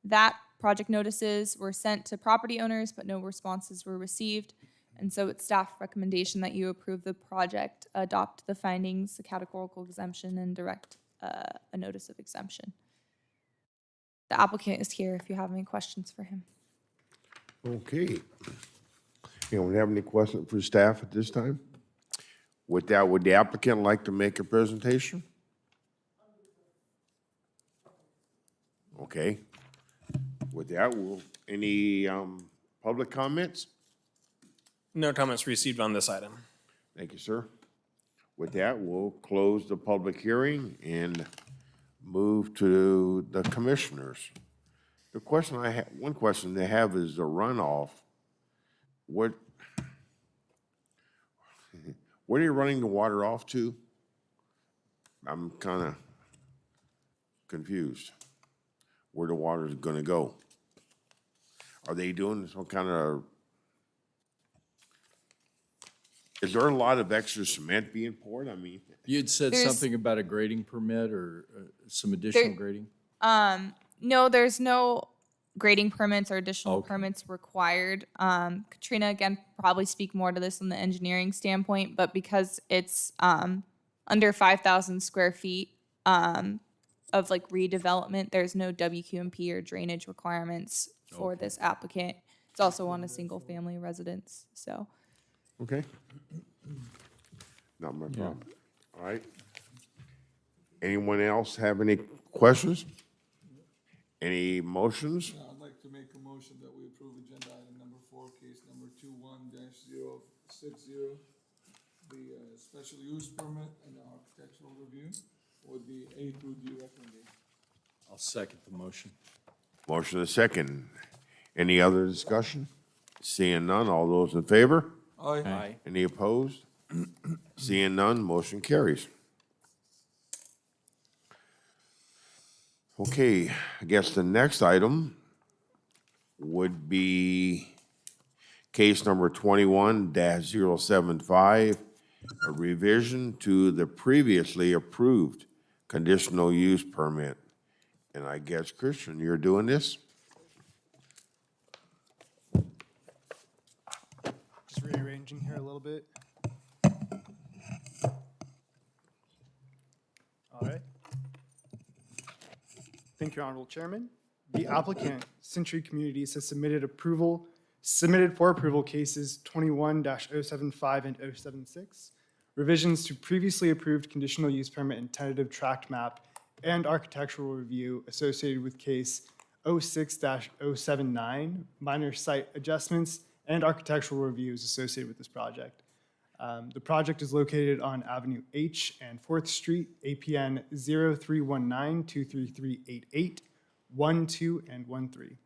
that, project notices were sent to property owners, but no responses were received. And so it's staff recommendation that you approve the project, adopt the findings, the categorical exemption, and direct a notice of exemption. The applicant is here if you have any questions for him. Okay. Anyone have any questions for staff at this time? With that, would the applicant like to make a presentation? Okay. With that, any public comments? No comments received on this item. Thank you, sir. With that, we'll close the public hearing and move to the commissioners. The question I have, one question they have is the runoff. Where are you running the water off to? I'm kind of confused where the water is going to go. Are they doing some kind of, is there a lot of extra cement being poured? I mean, You'd said There's- something about a grading permit or some additional grading? No, there's no grading permits or additional Okay. permits required. Katrina, again, probably speak more to this from the engineering standpoint, but because it's under 5,000 square feet of like redevelopment, there's no WQMP or drainage requirements for this applicant. It's also on a single family residence, so. okay. Not my problem. All right. Anyone else have any questions? Any motions? I'd like to make a motion that we approve agenda item number 4, case number 21-060, the special use permit and the architectural review with the A through D recommendation. I'll second the motion. Motion is second. Any other discussion? Seeing none, all those in favor? Aye. Any opposed? Seeing none, motion carries. Okay, I guess the next item would be case number 21-075, a revision to the previously approved conditional use permit. And I guess, Christian, you're doing this? Just rearranging here a little bit. All right. Thank you, Honorable Chairman. The applicant, Century Communities, has submitted for approval cases 21-075 and 076, revisions to previously approved conditional use permit and tentative tract map and architectural review associated with case 06-079, minor site adjustments and architectural reviews associated with this project. The project is located on Avenue H and 4th Street, APN 0319-23388, 12 and 13.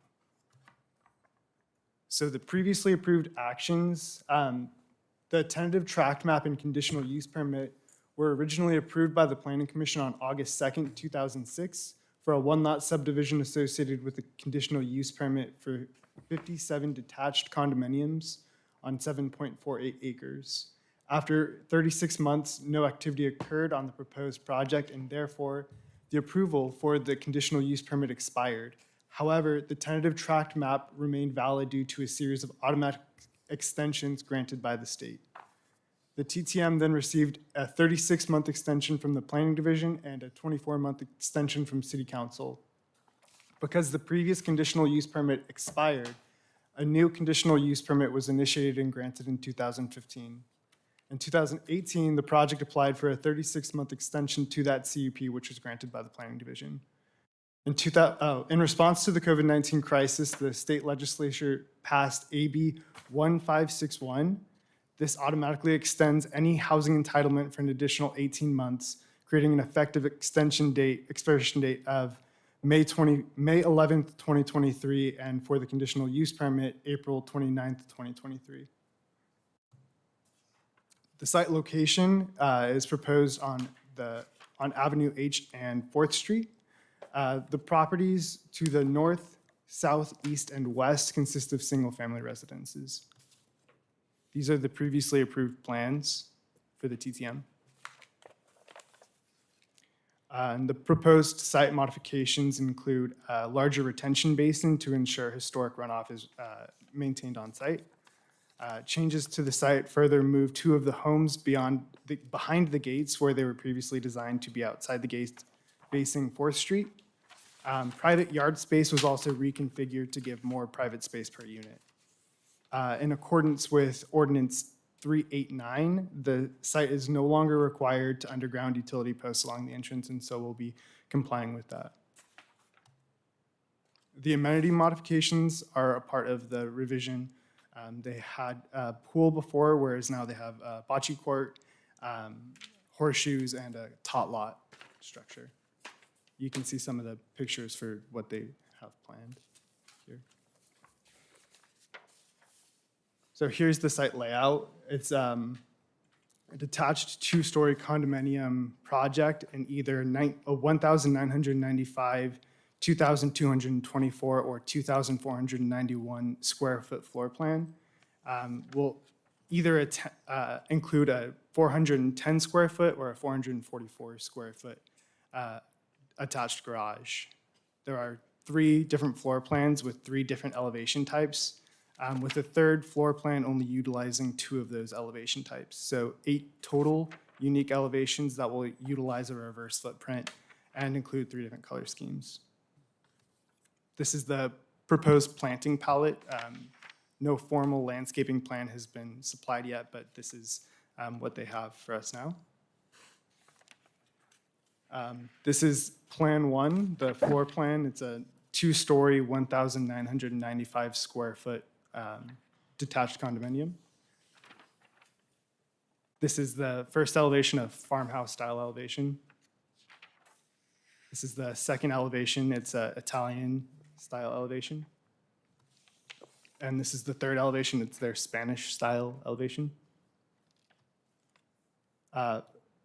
So the previously approved actions, the tentative tract map and conditional use permit were originally approved by the Planning Commission on August 2nd, 2006 for a one-lot subdivision associated with a conditional use permit for 57 detached condominiums on 7.48 acres. After 36 months, no activity occurred on the proposed project, and therefore, the approval for the conditional use permit expired. However, the tentative tract map remained valid due to a series of automatic extensions granted by the state. The TTM then received a 36-month extension from the Planning Division and a 24-month extension from City Council. Because the previous conditional use permit expired, a new conditional use permit was initiated and granted in 2015. In 2018, the project applied for a 36-month extension to that CUP, which was granted by the Planning Division. In response to the COVID-19 crisis, the state legislature passed AB 1561. This automatically extends any housing entitlement for an additional 18 months, creating an effective expiration date of May 11th, 2023, and for the conditional use permit, April 29th, 2023. The site location is proposed on Avenue H and 4th Street. The properties to the north, south, east, and west consist of single-family residences. These are the previously approved plans for the TTM. And the proposed site modifications include a larger retention basin to ensure historic runoff is maintained on site. Changes to the site further move two of the homes behind the gates where they were previously designed to be outside the gates facing 4th Street. Private yard space was also reconfigured to give more private space per unit. In accordance with Ordinance 389, the site is no longer required to underground utility posts along the entrance, and so we'll be complying with that. The amenity modifications are a part of the revision. They had a pool before, whereas now they have a bocce court, horseshoes, and a tot lot structure. You can see some of the pictures for what they have planned here. So here's the site layout. It's a detached two-story condominium project in either a 1,995, 2,224, or 2,491 square foot floor plan. Will either include a 410 square foot or a 444 square foot attached garage. There are 3 different floor plans with 3 different elevation types, with the third floor plan only utilizing 2 of those elevation types. So 8 total unique elevations that will utilize a reverse footprint and include 3 different color schemes. This is the proposed planting palette. No formal landscaping plan has been supplied yet, but this is what they have for us now. This is Plan 1, the floor plan. It's a 2-story, 1,995 square foot detached condominium. This is the first elevation of farmhouse style elevation. This is the second elevation. It's a Italian style elevation. And this is the third elevation. It's their Spanish style elevation.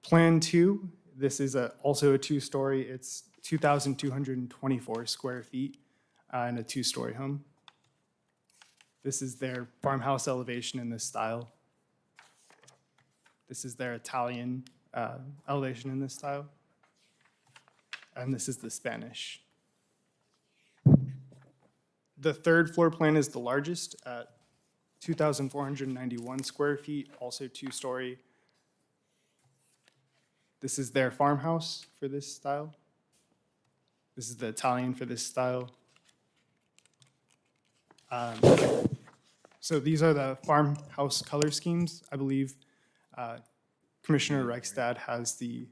Plan 2, this is also a 2-story. It's 2,224 square feet and a 2-story home. This is their farmhouse elevation in this style. This is their Italian elevation in this style. And this is the Spanish. The third floor plan is the largest at 2,491 square feet, also 2-story. This is their farmhouse for this style. This is the Italian for this style. So these are the farmhouse color schemes. I believe Commissioner Reichstad has the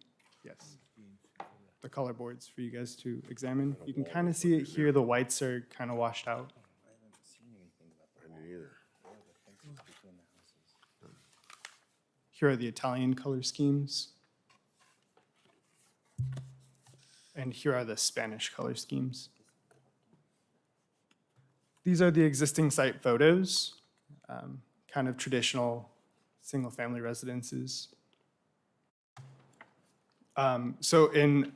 color boards for you guys to examine. You can kind of see it here. The whites are kind of washed out. Here are the Italian color schemes. And here are the Spanish color schemes. These are the existing site photos, kind of traditional single-family residences. So in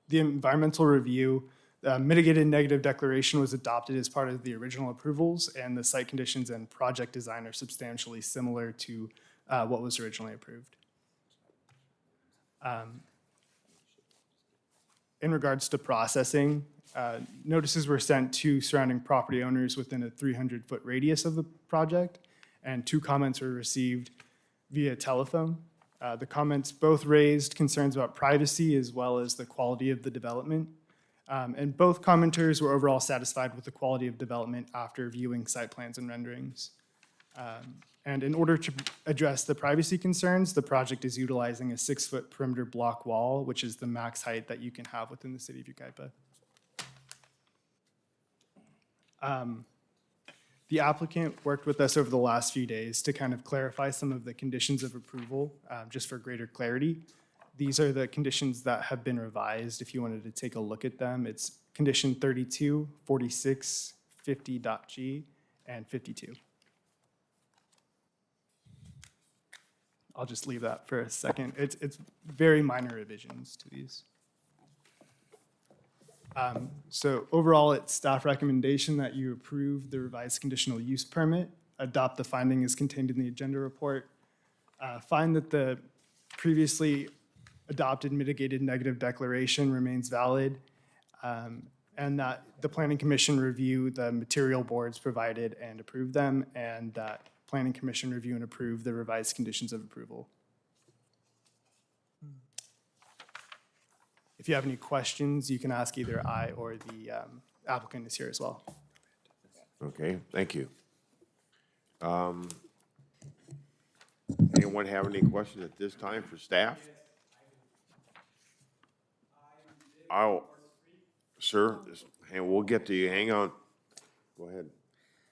the environmental review, the mitigated negative declaration was adopted as part of the original approvals, and the site conditions and project design are substantially similar to what was originally approved. In regards to processing, notices were sent to surrounding property owners within a 300-foot radius of the project, and 2 comments were received via telephone. The comments both raised concerns about privacy as well as the quality of the development. And both commenters were overall satisfied with the quality of development after viewing site plans and renderings. And in order to address the privacy concerns, the project is utilizing a 6-foot perimeter block wall, which is the max height that you can have within the city of Yucaipa. The applicant worked with us over the last few days to kind of clarify some of the conditions of approval, just for greater clarity. These are the conditions that have been revised. If you wanted to take a look at them, it's condition 32, 46, 50.g, and 52. I'll just leave that for a second. It's very minor revisions to these. So overall, it's staff recommendation that you approve the revised conditional use permit, adopt the finding as contained in the agenda report, find that the previously adopted mitigated negative declaration remains valid, and that the Planning Commission review the material boards provided and approve them, and that Planning Commission review and approve the revised conditions of approval. If you have any questions, you can ask either I or the applicant is here as well. Okay, thank you. Anyone have any questions at this time for staff? Sir, and we'll get to you. Hang on. Go ahead.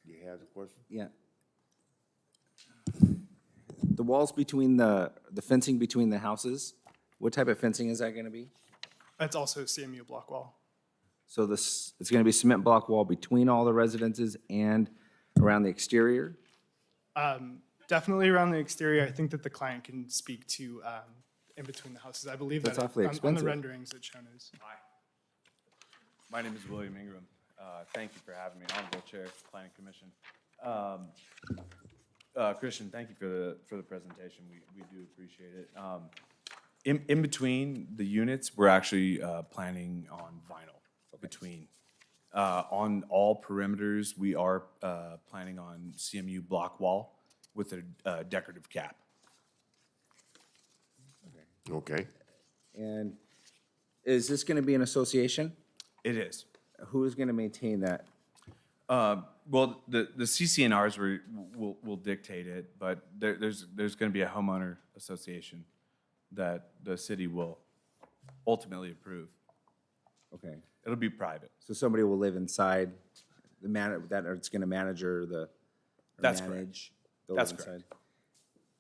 You have a question? Yeah. The walls between the fencing between the houses, what type of fencing is that going to be? That's also CMU block wall. So it's going to be cement block wall between all the residences and around the exterior? Definitely around the exterior. I think that the client can speak to in between the houses. I believe That's that awfully on the expensive. renderings it's shown as. My name is William Ingram. Thank you for having me, Honorable Chair, Planning Commission. Christian, thank you for the presentation. We do appreciate it. In between the units, we're actually planning on vinyl between. On all perimeters, we are planning on CMU block wall with a decorative cap. Okay. And is this going to be an association? It is. Who is going to maintain that? Well, the CCNRs will dictate it, but there's going to be a homeowner association that the city will ultimately approve. Okay. It'll be private. So somebody will live inside the that it's going to manage or That's correct. manage. They'll That's live correct.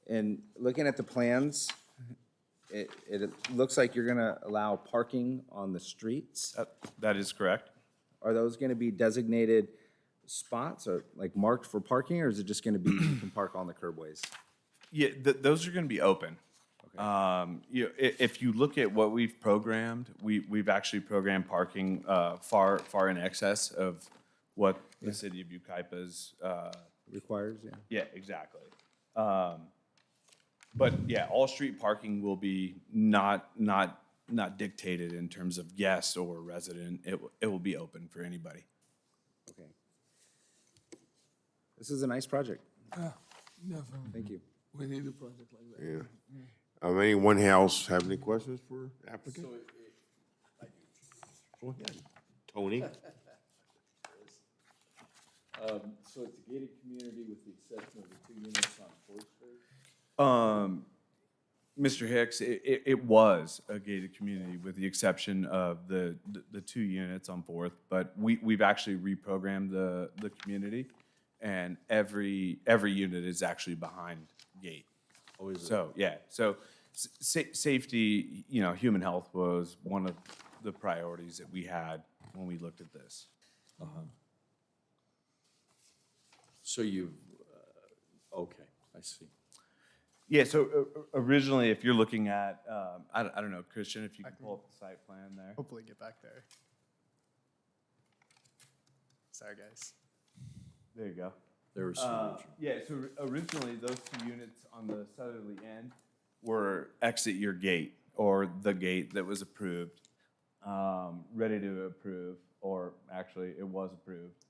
inside. And looking at the plans, it looks like you're going to allow parking on the streets. That is correct. Are those going to be designated spots or like marked for parking, or is it just going to be you can park on the curbways? Yeah, those are going to be open. If you look at what we've programmed, we've actually programmed parking far in excess of what the city of Yucaipa's. Requires, yeah. Yeah, exactly. But yeah, all street parking will be not dictated in terms of guest or resident. It will be open for anybody. Okay. This is a nice project. Definitely. Thank you. We need a project like that. Yeah. Anyone else have any questions for the applicant? Go ahead, Tony. So it's a gated community with the exception of the 2 units on 4th Street? Mr. Hicks, it was a gated community with the exception of the 2 units on 4th, but we've actually reprogrammed the community, and every unit is actually behind gate. So, yeah, so safety, human health was one of the priorities that we had when we looked at this. So you've, okay, I see. Yeah, so originally, if you're looking at, I don't know, Christian, if you can pull up the site plan there. Hopefully get back there. Sorry, guys. There you go. There's, Yeah, so originally, those 2 units on the southerly end were exit your gate, or the gate that was approved, ready to approve, or actually, it was approved.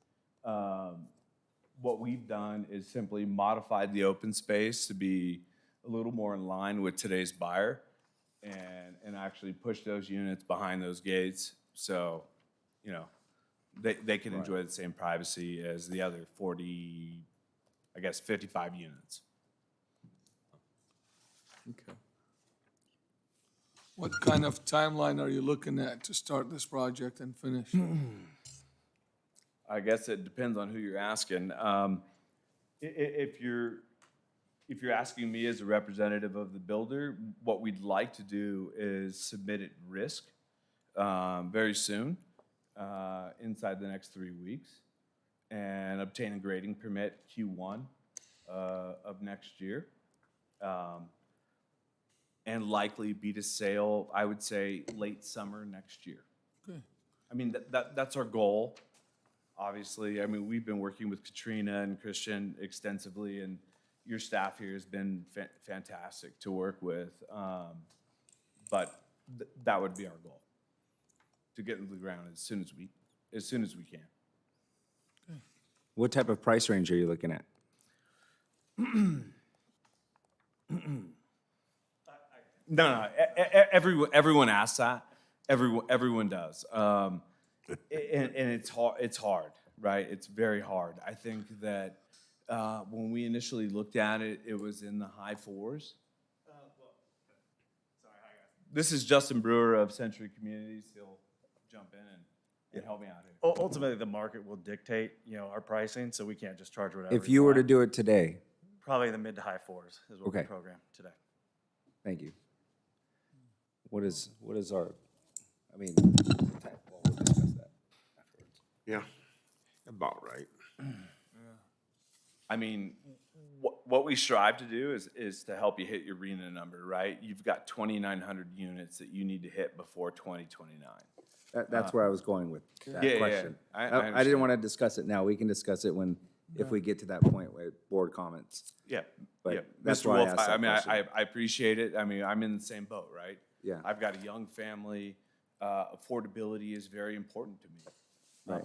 What we've done is simply modified the open space to be a little more in line with today's buyer, and actually push those units behind those gates, so, they can enjoy the same privacy as the other 55 units. okay. What kind of timeline are you looking at to start this project and finish? I guess it depends on who you're asking. If you're asking me as a representative of the builder, what we'd like to do is submit at risk very soon, inside the next 3 weeks, and obtain a grading permit Q1 of next year. And likely be to sale, I would say, late summer next year. Okay. I mean, that's our goal, obviously. I mean, we've been working with Katrina and Christian extensively, and your staff here has been fantastic to work with. But that would be our goal, to get into the ground as soon as we can. What type of price range are you looking at? No, everyone asks that. Everyone does. And it's hard, right? It's very hard. I think that when we initially looked at it, it was in the high 4s. This is Justin Brewer of Century Communities. He'll jump in and help me out here. Ultimately, the market will dictate, our pricing, so we can't just charge whatever. If you were to do it today, Probably in the mid to high 4s is what we Okay. program today. thank you. What is our, we'll discuss that afterwards. Yeah, about right. I mean, what we strive to do is to help you hit your RENA number, right? You've got 2,900 units that you need to hit before 2029. That's where I was going with that Yeah, yeah, question. I I didn't understand. want to discuss it now. We can discuss it if we get to that point with board comments. Yeah, But yeah. that's Mr. why I Wolf, asked that I mean, question. I appreciate it. I mean, I'm in the same boat, right? Yeah. I've got a young family. Affordability is very important to me. Right.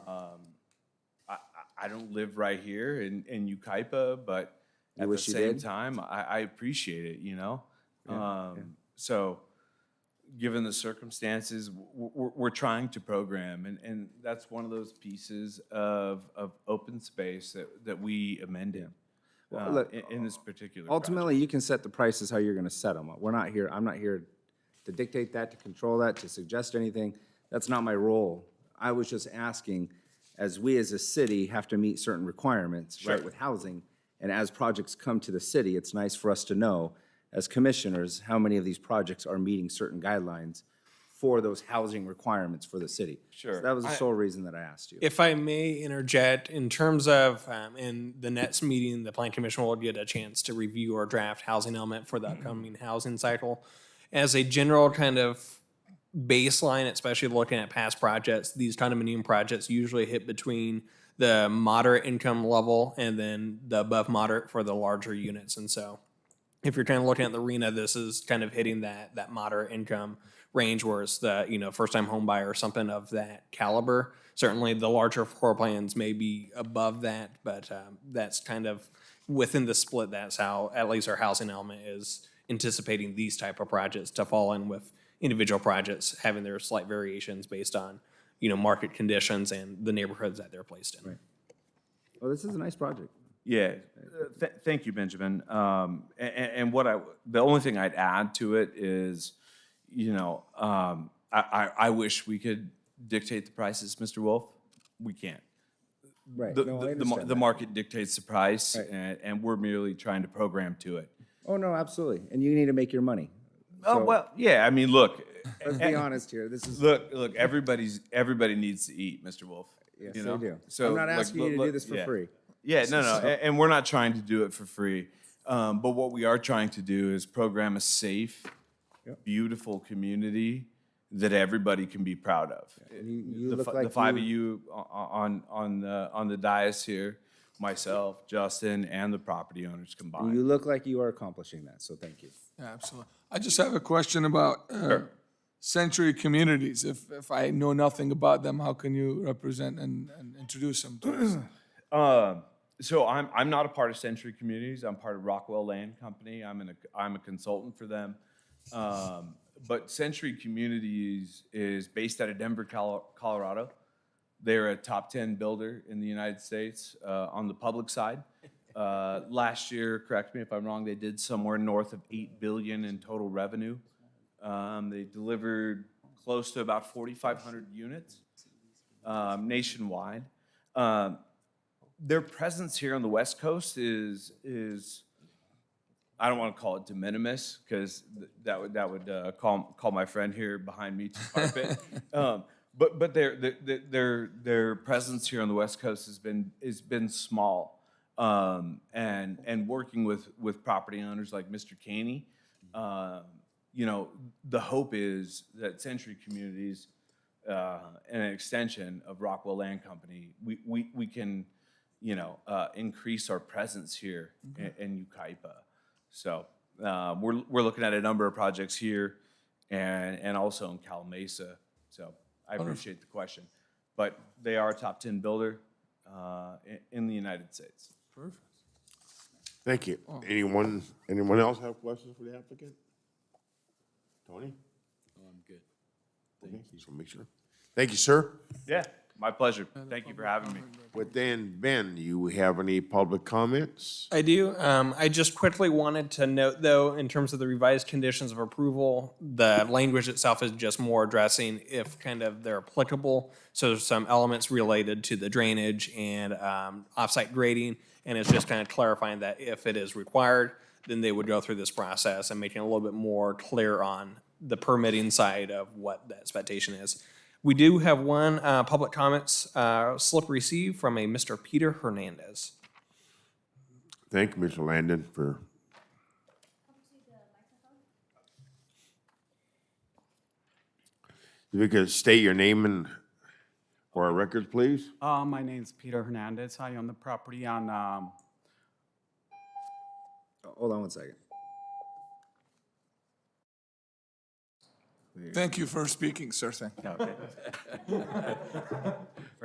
I don't live right here in Yucaipa, but You at the wish you same did? time, I appreciate it, you know? So, given the circumstances, we're trying to program, and that's one of those pieces of open space that we amended Well, look, in this particular Ultimately, you can set the prices how you're going to set them. I'm not here to dictate that, to control that, to suggest anything. That's not my role. I was just asking, as we as a city have to meet certain requirements, right, with housing, and as projects come to the city, it's nice for us to know, as commissioners, how many of these projects are meeting certain guidelines for those housing requirements for the city. Sure. So that was the sole reason that I asked you. If I may interject, in terms of, in the next meeting, the Plan Commission will get a chance to review our draft housing element for the upcoming housing cycle. As a general kind of baseline, especially looking at past projects, these condominium projects usually hit between the moderate income level and then the above moderate for the larger units. And so if you're kind of looking at the RENA, this is kind of hitting that moderate income range, where it's the, first-time home buyer or something of that caliber. Certainly the larger floor plans may be above that, but that's kind of within the split. That's how at least our housing element is anticipating these type of projects to fall in, with individual projects having their slight variations based on, market conditions and the neighborhoods that they're placed in. Right. Well, this is a nice project. Yeah, thank you, Benjamin. And the only thing I'd add to it is, I wish we could dictate the prices, Mr. Wolf. We can't. Right. The, No, I the, the, understand the that. market dictates the price, Right. and we're merely trying to program to it. Oh, no, absolutely. And you need to make your money. Oh, So, well, yeah, I mean, look. Let's be honest here. This is, Look, everybody needs to eat, Mr. Wolf. yes, you they know? do. So, I'm not like, asking you to do look, this for yeah. free. Yeah, no, and we're not trying to do it for free. But what we are trying to do is program a safe, beautiful community that everybody can be proud of. You The look fi- like the five of you- you on the dais here, myself, Justin, and the property owners combined. You look like you are accomplishing that, so thank you. Absolutely. I just have a question about Century Communities. If I know nothing about them, how can you represent and introduce them to us? So I'm not a part of Century Communities. I'm part of Rockwell Land Company. I'm a consultant for them. But Century Communities is based out of Denver, Colorado. They're a top 10 builder in the United States on the public side. Last year, correct me if I'm wrong, they did somewhere north of $8 billion in total revenue. They delivered close to about 4,500 units nationwide. Their presence here on the West Coast is I don't want to call it de minimis, because that would call my friend here behind me to carpet. But their presence here on the West Coast has been small, and working with property owners like Mr. Caney, the hope is that Century Communities, and an extension of Rockwell Land Company, we can increase our presence here in Yucaipa. So we're looking at a number of projects here and also in Cal Mesa. So I appreciate the question. But they are a top 10 builder in the United States. Perfect. Thank you. Anyone else have questions for the applicant? Tony? I'm good. Okay, just wanna make sure. Thank you, sir. Yeah, my pleasure. Thank you for having me. Within Ben, you have any public comments? I do. I just quickly wanted to note, though, in terms of the revised conditions of approval, the language itself is just more addressing if kind of they're applicable. So there's some elements related to the drainage and offsite grading, and it's just kind of clarifying that if it is required, then they would go through this process and making it a little bit more clear on the permitting side of what the expectation is. We do have one public comments slip received from a Mr. Peter Hernandez. Thank you, Mr. Landon, for. If you could state your name and for our records, please. My name's Peter Hernandez. I own the property on, Hold on one second. Thank you for speaking, sir. Thank you.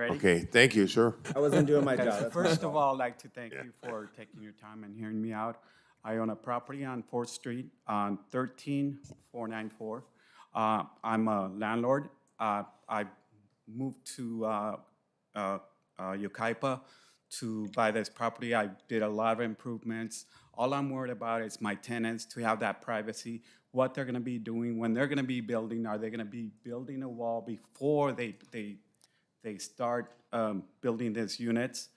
ready? Okay, thank you, sir. I wasn't doing my Okay, job. so that's my first fault. of all, I'd like to thank you for taking your time and hearing me out. I own a property on 4th Street on 13494. I'm a landlord. I moved to Yucaipa to buy this property. I did a lot of improvements. All I'm worried about is my tenants, to have that privacy, what they're gonna be doing, when they're gonna be building. Are they gonna be building a wall before they start building these units?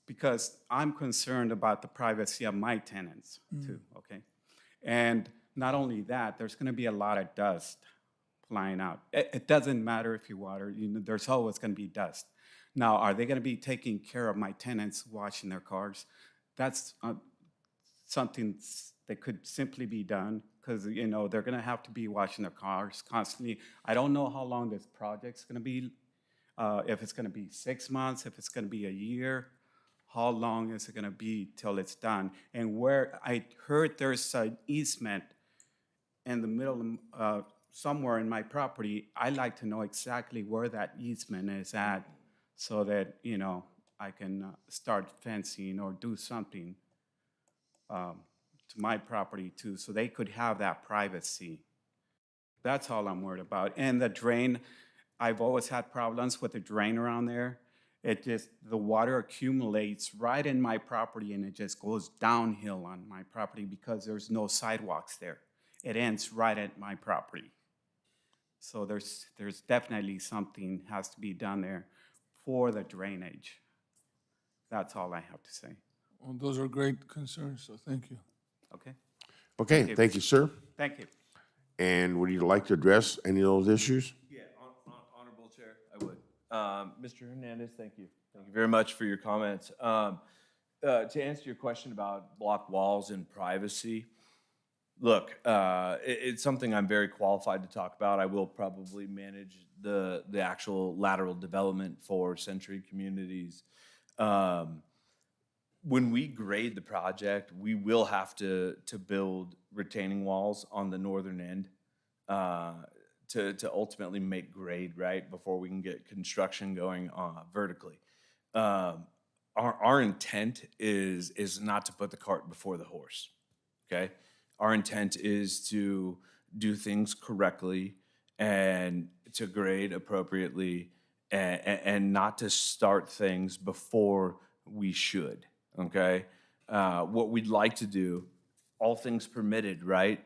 Because I'm concerned about the privacy of my tenants too, okay? And not only that, there's gonna be a lot of dust flying out. It doesn't matter if you water, there's always gonna be dust. Now, are they gonna be taking care of my tenants, washing their cars? That's something that could simply be done, because they're gonna have to be washing their cars constantly. I don't know how long this project's gonna be, if it's gonna be 6 months, if it's gonna be a year. How long is it gonna be till it's done? And where, I heard there's an easement in the middle of, somewhere in my property. I'd like to know exactly where that easement is at, so that, I can start fencing or do something to my property too, so they could have that privacy. That's all I'm worried about. And the drain, I've always had problems with the drain around there. The water accumulates right in my property, and it just goes downhill on my property because there's no sidewalks there. It ends right at my property. So there's definitely something has to be done there for the drainage. That's all I have to say. Well, those are great concerns, so thank you. Okay? Okay, thank you, sir. Thank you. And would you like to address any of those issues? Yeah, Honorable Chair, I would. Mr. Hernandez, thank you. Thank you very much for your comments. To answer your question about block walls and privacy, look, it's something I'm very qualified to talk about. I will probably manage the actual lateral development for Century Communities. When we grade the project, we will have to build retaining walls on the northern end to ultimately make grade, right, before we can get construction going vertically. Our intent is not to put the cart before the horse, okay? Our intent is to do things correctly and to grade appropriately and not to start things before we should, okay? What we'd like to do, all things permitted, right?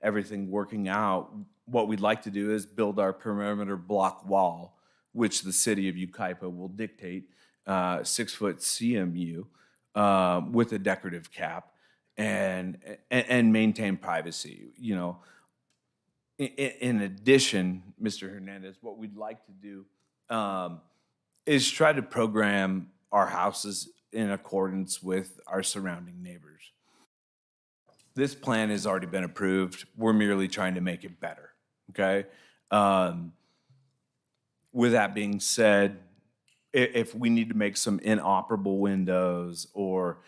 Everything working out, what we'd like to do is build our perimeter block wall, which the city of Yucaipa will dictate, 6-foot CMU with a decorative cap and maintain privacy. In addition, Mr. Hernandez, what we'd like to do is try to program our houses in accordance with our surrounding neighbors. This plan has already been approved. We're merely trying to make it better, okay? With that being said, if we need to make some inoperable windows or,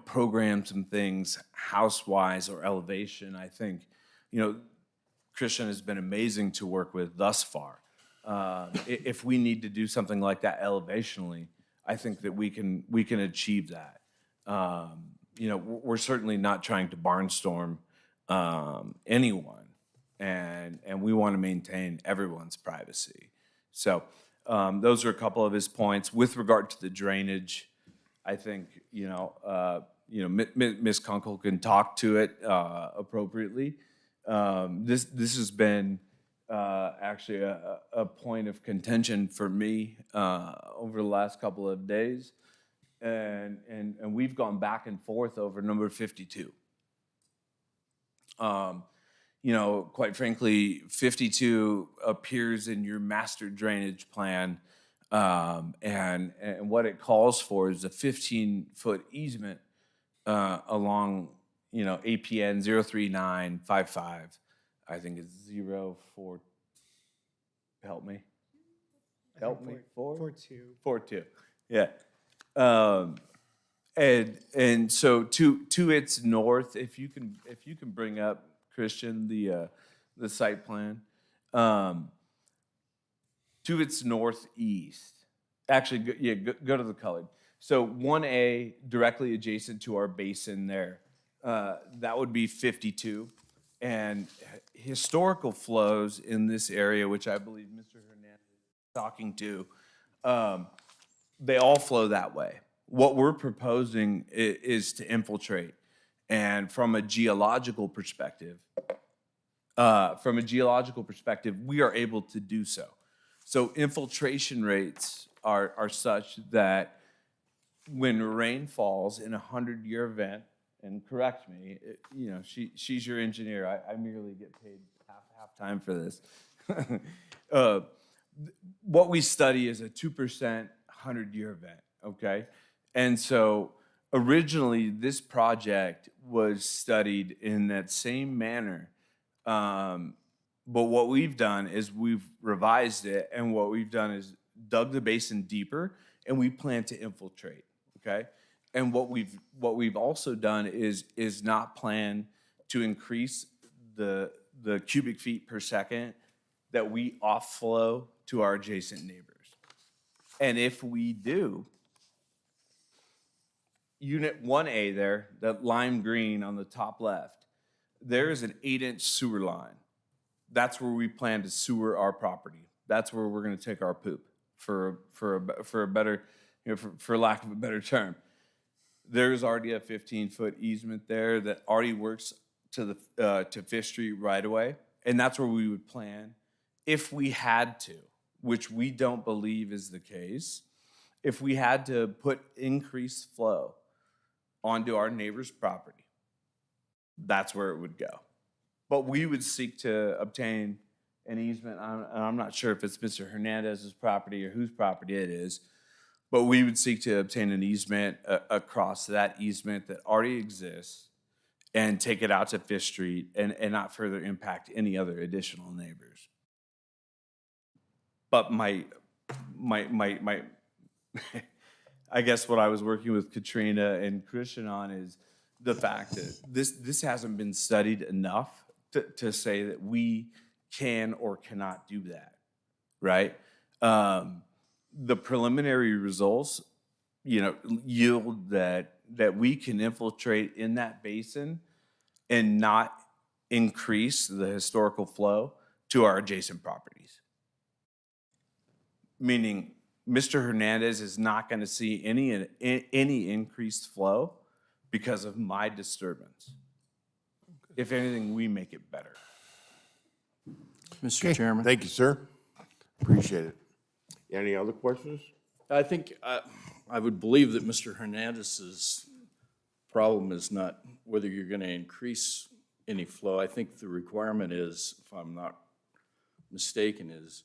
program some things house-wise or elevation, I think, Christian has been amazing to work with thus far. If we need to do something like that elevationally, I think that we can achieve that. We're certainly not trying to barnstorm anyone, and we want to maintain everyone's privacy. So those are a couple of his points. With regard to the drainage, I think Ms. Kunkel can talk to it appropriately. This has been actually a point of contention for me over the last couple of days. And we've gone back and forth over number 52. Quite frankly, 52 appears in your master drainage plan, and what it calls for is a 15-foot easement along, APN 03955, I think it's 04, help me. Help me, 42, yeah. And so to its north, if you can bring up, Christian, the site plan, to its northeast, actually, go to the colored. So 1A directly adjacent to our basin there, that would be 52. And historical flows in this area, which I believe Mr. Hernandez is talking to, they all flow that way. What we're proposing is to infiltrate. And from a geological perspective, we are able to do so. So infiltration rates are such that when rain falls in a 100-year event, and correct me, she's your engineer. I merely get paid half time for this. What we study is a 2% 100-year event, okay? And so originally this project was studied in that same manner. But what we've done is we've revised it, and what we've done is dug the basin deeper, and we plan to infiltrate, okay? And what we've also done is not plan to increase the cubic feet per second that we offlow to our adjacent neighbors. And if we do, Unit 1A there, that lime green on the top left, there is an 8-inch sewer line. That's where we plan to sewer our property. That's where we're going to take our poop, for a better, for lack of a better term. There's already a 15-foot easement there that already works to Fifth Street right away, and that's where we would plan if we had to, which we don't believe is the case. If we had to put increased flow onto our neighbor's property, that's where it would go. But we would seek to obtain an easement. I'm not sure if it's Mr. Hernandez's property or whose property it is, but we would seek to obtain an easement across that easement that already exists and take it out to Fifth Street and not further impact any other additional neighbors. But my I guess what I was working with Katrina and Christian on is the fact that this hasn't been studied enough to say that we can or cannot do that, right? The preliminary results, yield that we can infiltrate in that basin and not increase the historical flow to our adjacent properties. Meaning, Mr. Hernandez is not going to see any increased flow because of my disturbance. If anything, we make it better. Mr. Chairman. Thank you, sir. Appreciate it. Any other questions? I think I would believe that Mr. Hernandez's problem is not whether you're going to increase any flow. I think the requirement is, if I'm not mistaken, is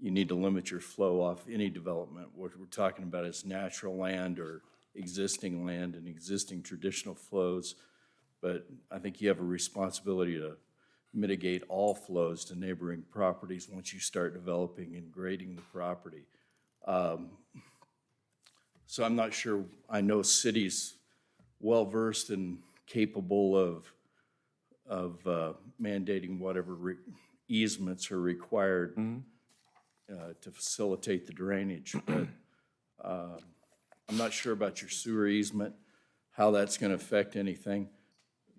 you need to limit your flow off any development. What we're talking about is natural land or existing land and existing traditional flows. But I think you have a responsibility to mitigate all flows to neighboring properties once you start developing and grading the property. So I'm not sure, I know cities well-versed and capable of mandating whatever easements are required to facilitate the drainage. But I'm not sure about your sewer easement, how that's going to affect anything.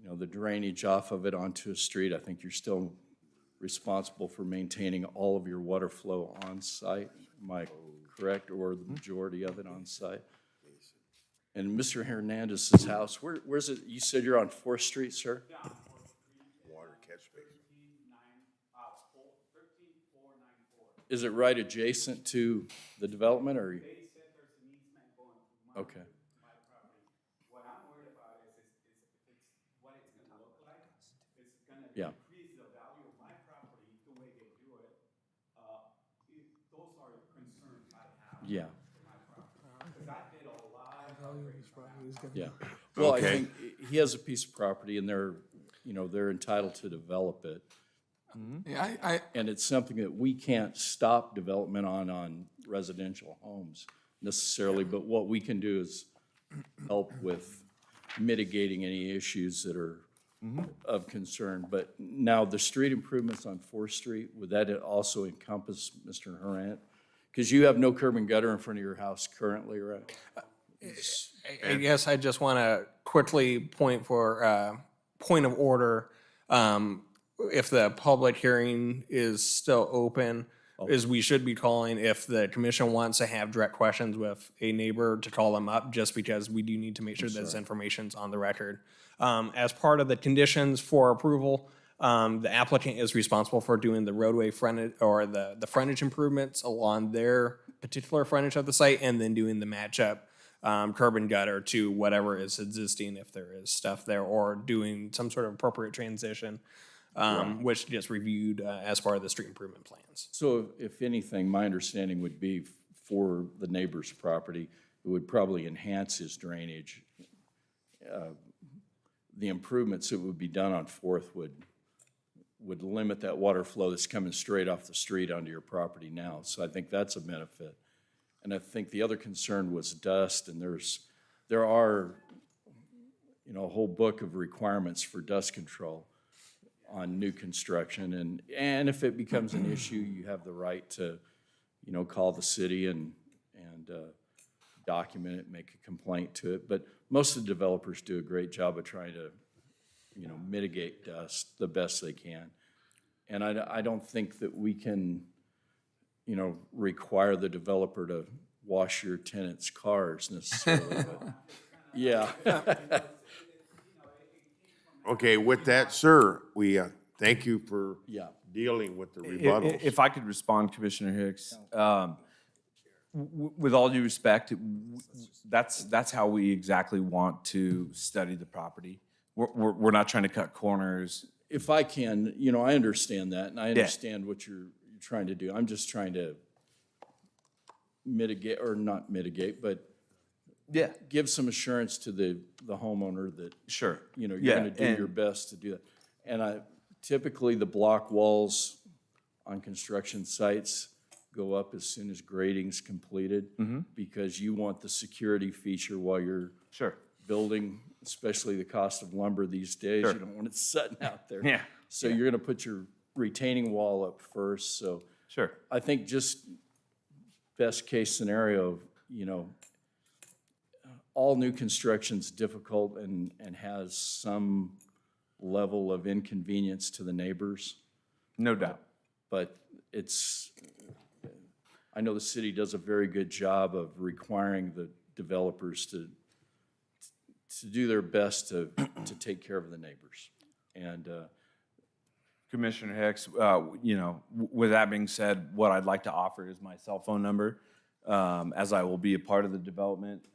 The drainage off of it onto a street, I think you're still responsible for maintaining all of your water flow on site. Am I correct? Or the majority of it on site? And Mr. Hernandez's house, where's it? You said you're on 4th Street, sir? Yeah, 4th Street. Water catch basin. 13494. Is it right adjacent to the development, or? They said there's an easement going through my property. What I'm worried about is what it's going to look like. It's going to increase the value of my property the way they do it. Those are concerns I have. Yeah. For my property. Because I did a lot of Yeah. Well, I Okay. think he has a piece of property and they're, they're entitled to develop it. Yeah, And it's something that we can't stop development on residential homes necessarily, but what we can do is help with mitigating any issues that are of concern. But now, the street improvements on Fourth Street, would that also encompass Mr. Hernandez? Because you have no curb and gutter in front of your house currently, right? I guess I just want to quickly point of order. If the public hearing is still open, is we should be calling, if the commission wants to have direct questions with a neighbor, to call them up, just because we do need to make sure that this information's on the record. As part of the conditions for approval, the applicant is responsible for doing the roadway frontage, or the frontage improvements along their particular frontage of the site, and then doing the matchup curb and gutter to whatever is existing, if there is stuff there, or doing some sort of appropriate transition, which gets reviewed as part of the street improvement plans. So if anything, my understanding would be for the neighbor's property, it would probably enhance his drainage. The improvements that would be done on Fourth would limit that water flow that's coming straight off the street onto your property now. So I think that's a benefit. And I think the other concern was dust, and there are, a whole book of requirements for dust control on new construction. And if it becomes an issue, you have the right to, call the city and document it, make a complaint to it. But most of the developers do a great job of trying to, mitigate dust the best they can. And I don't think that we can, require the developer to wash your tenants' cars necessarily, but, yeah. Okay, with that, sir, we thank you for Yeah. dealing with the rebuttals. If I could respond, Commissioner Hicks, with all due respect, that's how we exactly want to study the property. We're not trying to cut corners. If I can, I understand that, and I understand what you're trying to do. I'm just trying to mitigate, or not mitigate, but give some assurance to the homeowner that Sure. you're Yeah, gonna do and- your best to do that. And typically, the block walls on construction sites go up as soon as grading's completed, because you want the security feature while you're Sure. building, especially the cost of lumber these days. Sure. You don't want it sitting out there. Yeah. So you're gonna put your retaining wall up first, so. Sure. I think just best case scenario, all new construction's difficult and has some level of inconvenience to the neighbors. No doubt. But I know the city does a very good job of requiring the developers to do their best to take care of the neighbors. And, Commissioner Hicks, with that being said, what I'd like to offer is my cell phone number, as I will be a part of the development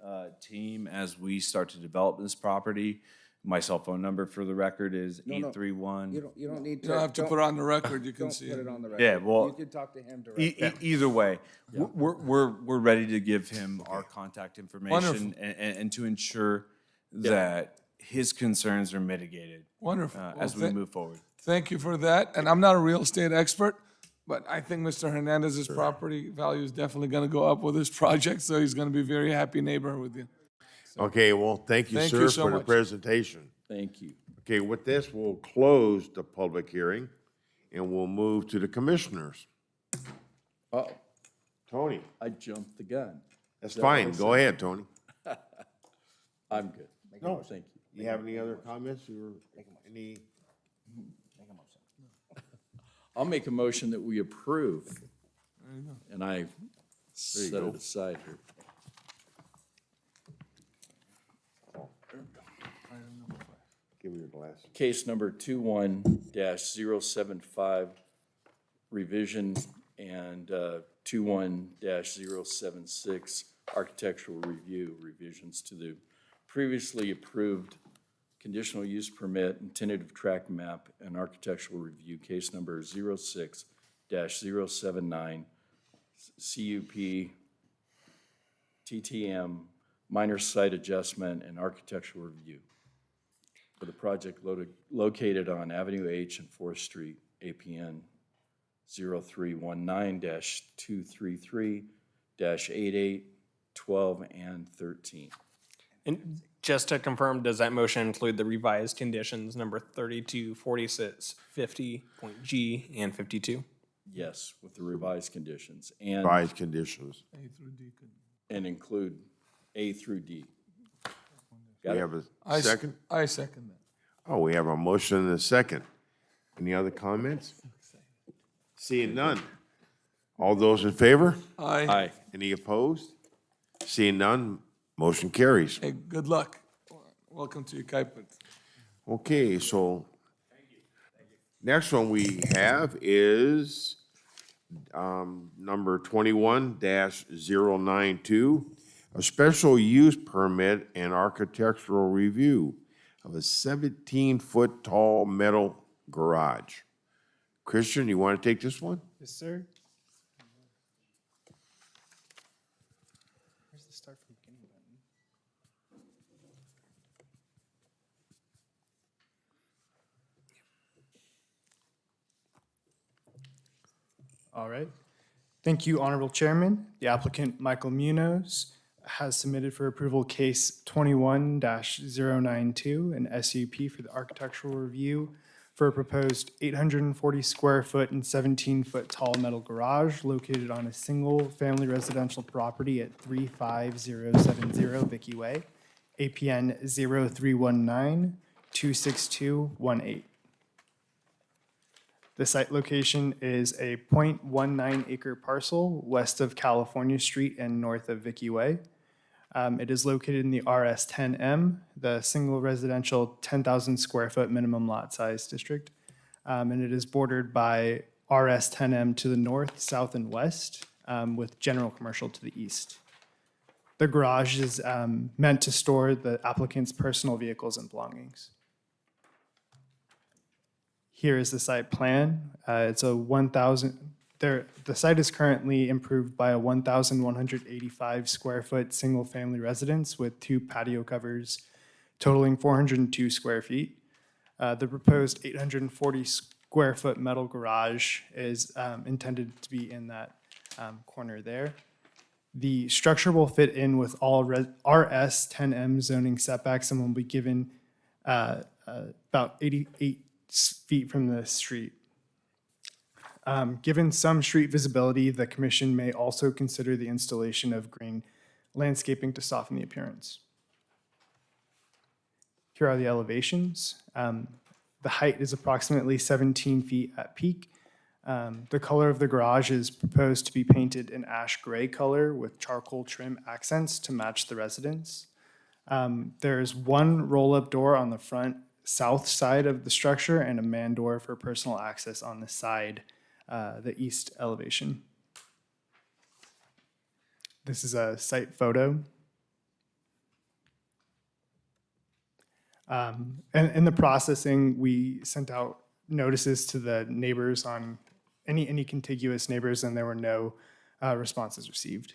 team as we start to develop this property. My cell phone number, for the record, is 831. You don't need to. you don't have to put it on the record, you can Don't see put it. it on the record. Yeah, well, You can talk to him directly. Either way, we're ready to give him our contact information and to ensure that his concerns are mitigated. Wonderful. As we move forward. Thank you for that. And I'm not a real estate expert, but I think Mr. Hernandez's property value is definitely gonna go up with this project, so he's gonna be a very happy neighbor with you. Okay, well, thank you, Thank sir, you so for the much. presentation. thank you. Okay, with this, we'll close the public hearing, and we'll move to the commissioners. Oh, Tony, I jumped the gun. that's Is that what I fine. said? Go ahead, Tony. I'm good. No. Thank you. You have any other comments or any? I'll make a motion that we approve. And I set go. it aside here. Give me your glasses. Case number 21-075, revision, and 21-076, architectural review, revisions to the previously approved conditional use permit and tentative tract map and architectural review, case number 06-079, CUP TTM minor site adjustment, and architectural review for the project located on Avenue H and 4th Street, APN 0319-233-88, 12, and 13. And just to confirm, does that motion include the revised conditions number 32, 46, 50.g, and 52? Yes, with the revised conditions and, Revised conditions. and include A through D. We Got it? have a second? I second that. Oh, we have a motion and a second. Any other comments? Seeing none. All those in favor? Aye. Aye. Any opposed? Seeing none, motion carries. Hey, good luck. Welcome to Yucaipa. Okay, so next one we have is number 21-092, a special use permit and architectural review of a 17-foot tall metal garage. Christian, you want to take this one? Yes, sir. Where's the start from beginning button? All right. Thank you, Honorable Chairman. The applicant, Michael Munoz, has submitted for approval case 21-092, an SUP for the architectural review for a proposed 840 square foot and 17-foot tall metal garage located on a single-family residential property at 35070 Vicky Way, APN 0319-26218. The site location is a .19 acre parcel west of California Street and north of Vicky Way. It is located in the RS10M, the single residential 10,000 square foot minimum lot size district. And it is bordered by RS10M to the north, south, and west, with general commercial to the east. The garage is meant to store the applicant's personal vehicles and belongings. Here is the site plan. It's a 1,000. The site is currently improved by a 1,185 square foot single-family residence with 2 patio covers totaling 402 square feet. The proposed 840 square foot metal garage is intended to be in that corner there. The structure will fit in with all RS10M zoning setbacks and will be given about 88 feet from the street. Given some street visibility, the commission may also consider the installation of green landscaping to soften the appearance. Here are the elevations. The height is approximately 17 feet at peak. The color of the garage is proposed to be painted in ash gray color with charcoal trim accents to match the residence. There's one roll-up door on the front south side of the structure and a man door for personal access on the side, the east elevation. This is a site photo. And in the processing, we sent out notices to the neighbors on any contiguous neighbors, and there were no responses received.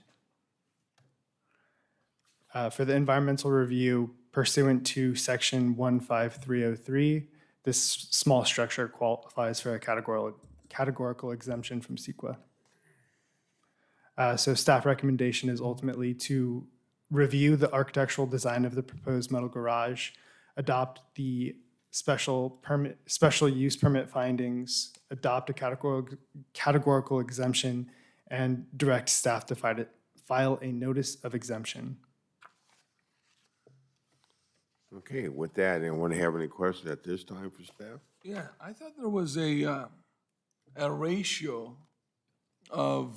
For the environmental review, pursuant to section 15303, this small structure qualifies for a categorical exemption from CEQA. So staff recommendation is ultimately to review the architectural design of the proposed metal garage, adopt the special use permit findings, adopt a categorical exemption, and direct staff to file a notice of exemption. Okay, with that, anyone have any questions at this time for staff? Yeah, I thought there was a ratio of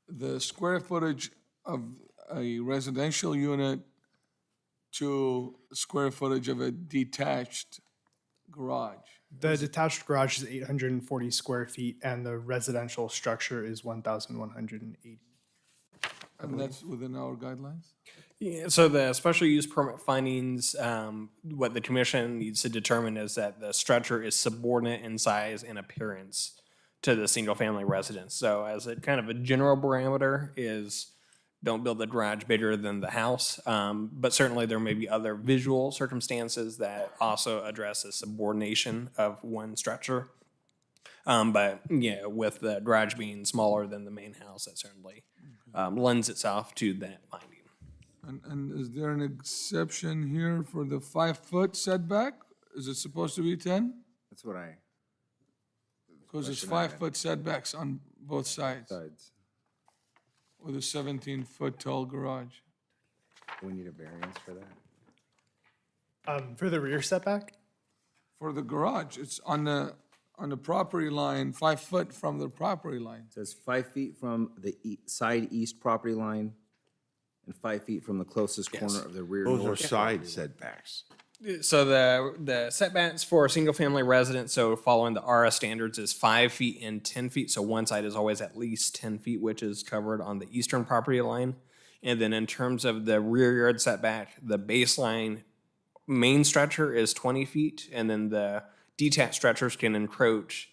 the square footage of a residential unit to square footage of a detached garage. The detached garage is 840 square feet, and the residential structure is 1,180. And that's within our guidelines? Yeah, so the special use permit findings, what the commission needs to determine is that the structure is subordinate in size and appearance to the single-family residence. So as a kind of a general parameter is don't build the garage bigger than the house. But certainly there may be other visual circumstances that also address the subordination of one structure. But yeah, with the garage being smaller than the main house, that certainly lends itself to that finding. And is there an exception here for the 5-foot setback? Is it supposed to be 10? That's what I, Because it's Question I had. 5-foot setbacks on both sides sides, with a 17-foot tall garage. we need a variance for that. For the rear setback, For the garage, it's on the property line, 5 foot from the property line. It says 5 feet from the side east property line and 5 feet from the closest corner of the rear Those are north. side setbacks. So the setbacks for a single-family residence, so following the RS standards, is 5 feet and 10 feet. So one side is always at least 10 feet, which is covered on the eastern property line. And then in terms of the rear yard setback, the baseline main stretcher is 20 feet, and then the detached stretchers can encroach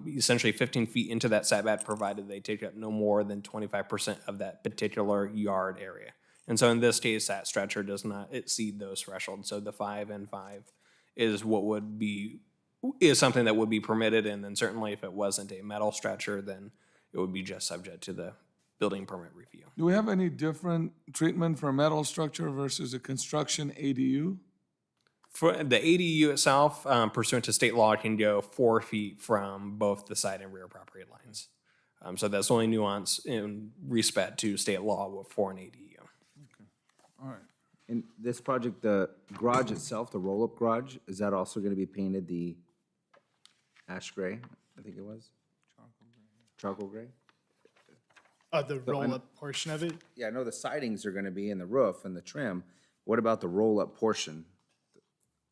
essentially 15 feet into that setback, provided they take up no more than 25% of that particular yard area. And so in this case, that stretcher does not exceed those thresholds. So the 5 and 5 is something that would be permitted. And then certainly if it wasn't a metal stretcher, then it would be just subject to the building permit review. Do we have any different treatment for a metal structure versus a construction ADU? For the ADU itself, pursuant to state law, can go 4 feet from both the side and rear property lines. So that's the only nuance in respect to state law for an ADU. All right. In this project, the garage itself, the roll-up garage, is that also going to be painted the ash gray, I think it was? Charcoal gray? the roll-up portion of it. Yeah, I know the sidings are going to be in the roof and the trim. What about the roll-up portion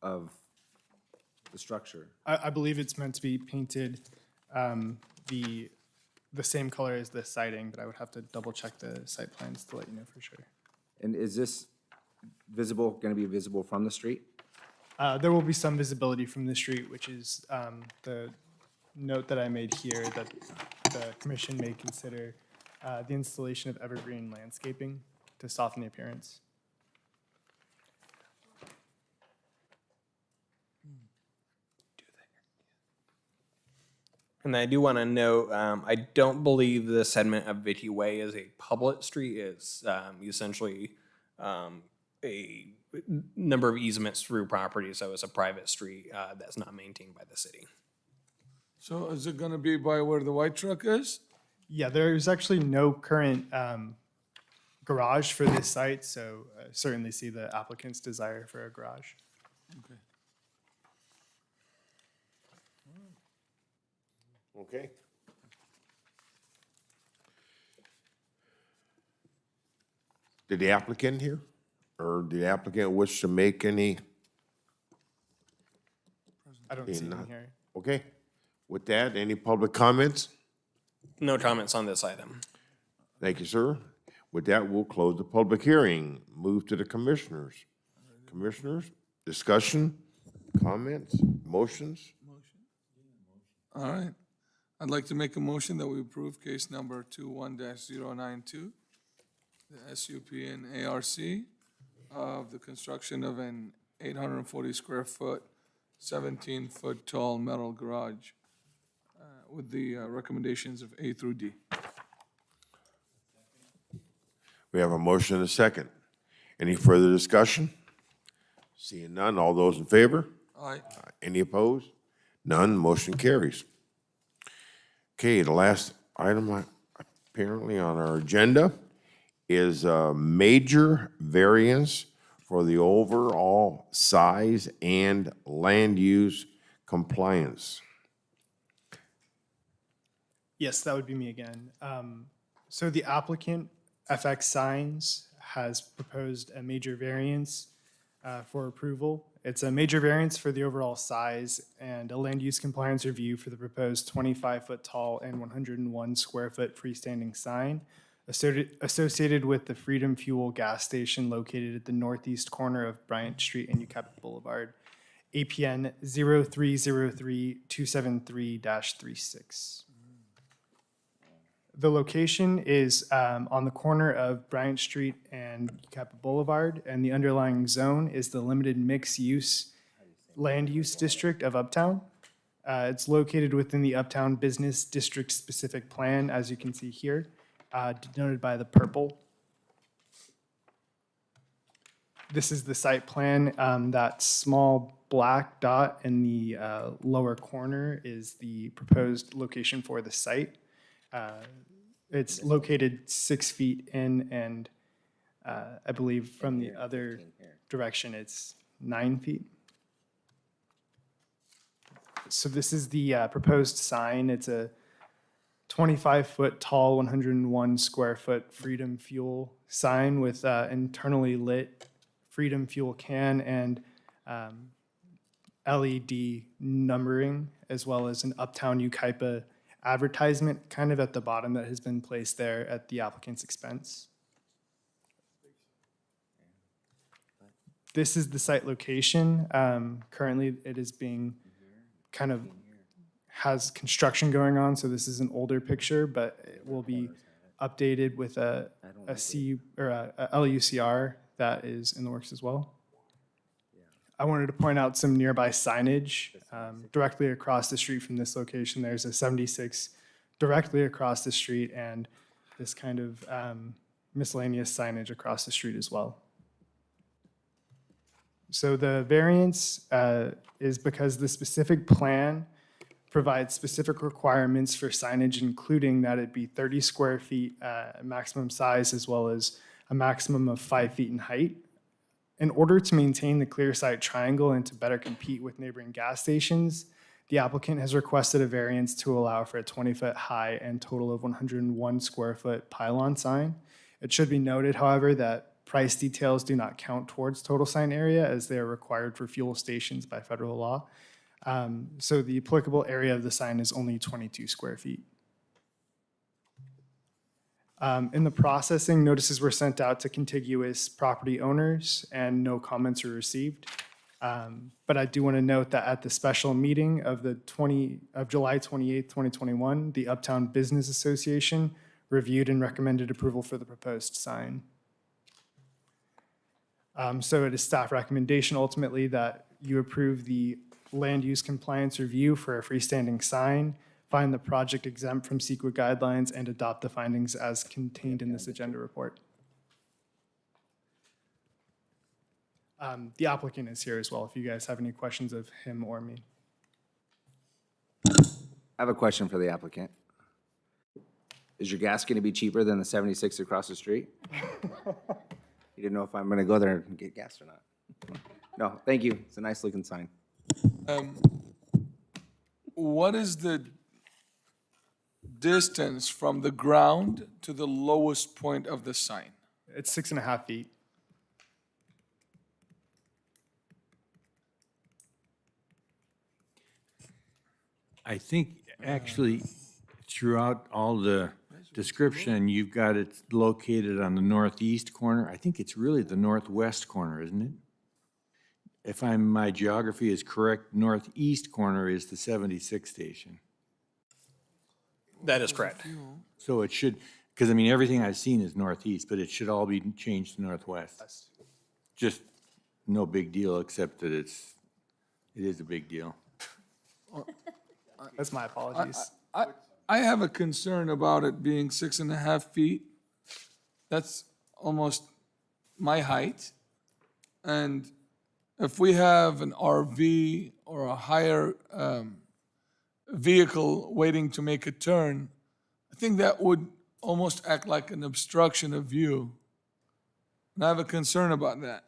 of the structure? I believe it's meant to be painted the same color as the siding, but I would have to double-check the site plans to let you know for sure. And is this visible, going to be visible from the street? There will be some visibility from the street, which is the note that I made here that the commission may consider the installation of evergreen landscaping to soften the appearance. And I do want to note, I don't believe the segment of Vicky Way is a public street. It's essentially a number of easements through property, so it's a private street that's not maintained by the city. So is it gonna be by where the white truck is? Yeah, there's actually no current garage for this site, so certainly see the applicant's desire for a garage. Okay. Okay. Did the applicant here, or did the applicant wish to make any? I don't see him Not- here. Okay. With that, any public comments? No comments on this item. Thank you, sir. With that, we'll close the public hearing. Move to the commissioners. Commissioners, discussion, comments, motions? All right. I'd like to make a motion that we approve case number 21-092, the SUP and ARC of the construction of an 840 square foot, 17-foot tall metal garage with the recommendations of A through D. We have a motion and a second. Any further discussion? Seeing none, all those in favor? Aye. Any opposed? None, motion carries. Okay, the last item apparently on our agenda is a major variance for the overall size and land use compliance. Yes, that would be me again. So the applicant, FX Signs, has proposed a major variance for approval. It's a major variance for the overall size and a land use compliance review for the proposed 25-foot tall and 101 square foot freestanding sign associated with the Freedom Fuel gas station located at the northeast corner of Bryant Street and Yucaipa Boulevard, APN 0303-273-36. The location is on the corner of Bryant Street and Yucaipa Boulevard, and the underlying zone is the limited mixed-use land use district of Uptown. It's located within the Uptown Business District Specific Plan, as you can see here, denoted by the purple. This is the site plan. That small black dot in the lower corner is the proposed location for the site. It's located 6 feet in, and I believe from the other direction, it's 9 feet. So this is the proposed sign. It's a 25-foot tall, 101 square foot Freedom Fuel sign with internally lit Freedom Fuel can and LED numbering, as well as an Uptown Yucaipa advertisement kind of at the bottom that has been placed there at the applicant's expense. This is the site location. Currently, it is being kind of has construction going on, so this is an older picture, but it will be updated with a LUCR that is in the works as well. I wanted to point out some nearby signage. Directly across the street from this location, there's a 76 directly across the street, and this kind of miscellaneous signage across the street as well. So the variance is because the specific plan provides specific requirements for signage, including that it be 30 square feet maximum size, as well as a maximum of 5 feet in height. In order to maintain the clear sight triangle and to better compete with neighboring gas stations, the applicant has requested a variance to allow for a 20-foot high and total of 101 square foot pylon sign. It should be noted, however, that price details do not count towards total sign area, as they are required for fuel stations by federal law. So the applicable area of the sign is only 22 square feet. In the processing, notices were sent out to contiguous property owners and no comments were received. But I do want to note that at the special meeting of July 28th, 2021, the Uptown Business Association reviewed and recommended approval for the proposed sign. So it is staff recommendation ultimately that you approve the land use compliance review for a freestanding sign, find the project exempt from CEQA guidelines, and adopt the findings as contained in this agenda report. The applicant is here as well, if you guys have any questions of him or me. I have a question for the applicant. Is your gas going to be cheaper than the 76 across the street? You didn't know if I'm going to go there and get gas or not. No, thank you. It's a nice looking sign. What is the distance from the ground to the lowest point of the sign? It's 6.5 feet. I think actually throughout all the description, you've got it located on the northeast corner. I think it's really the northwest corner, isn't it? If my geography is correct, northeast corner is the 76 station. That is correct. So it should, because I mean, everything I've seen is northeast, but it should all be changed to northwest. Just no big deal, except that it is a big deal. That's my apologies. I have a concern about it being 6.5 feet. That's almost my height. And if we have an RV or a higher vehicle waiting to make a turn, I think that would almost act like an obstruction of view. And I have a concern about that.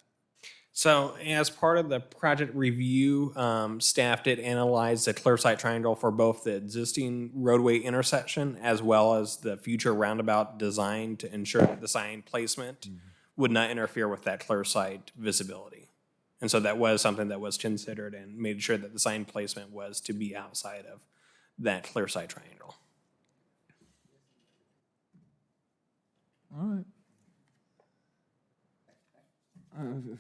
So as part of the project review, staff did analyze the clear sight triangle for both the existing roadway intersection as well as the future roundabout design to ensure that the sign placement would not interfere with that clear sight visibility. And so that was something that was considered and made sure that the sign placement was to be outside of that clear sight triangle. All right.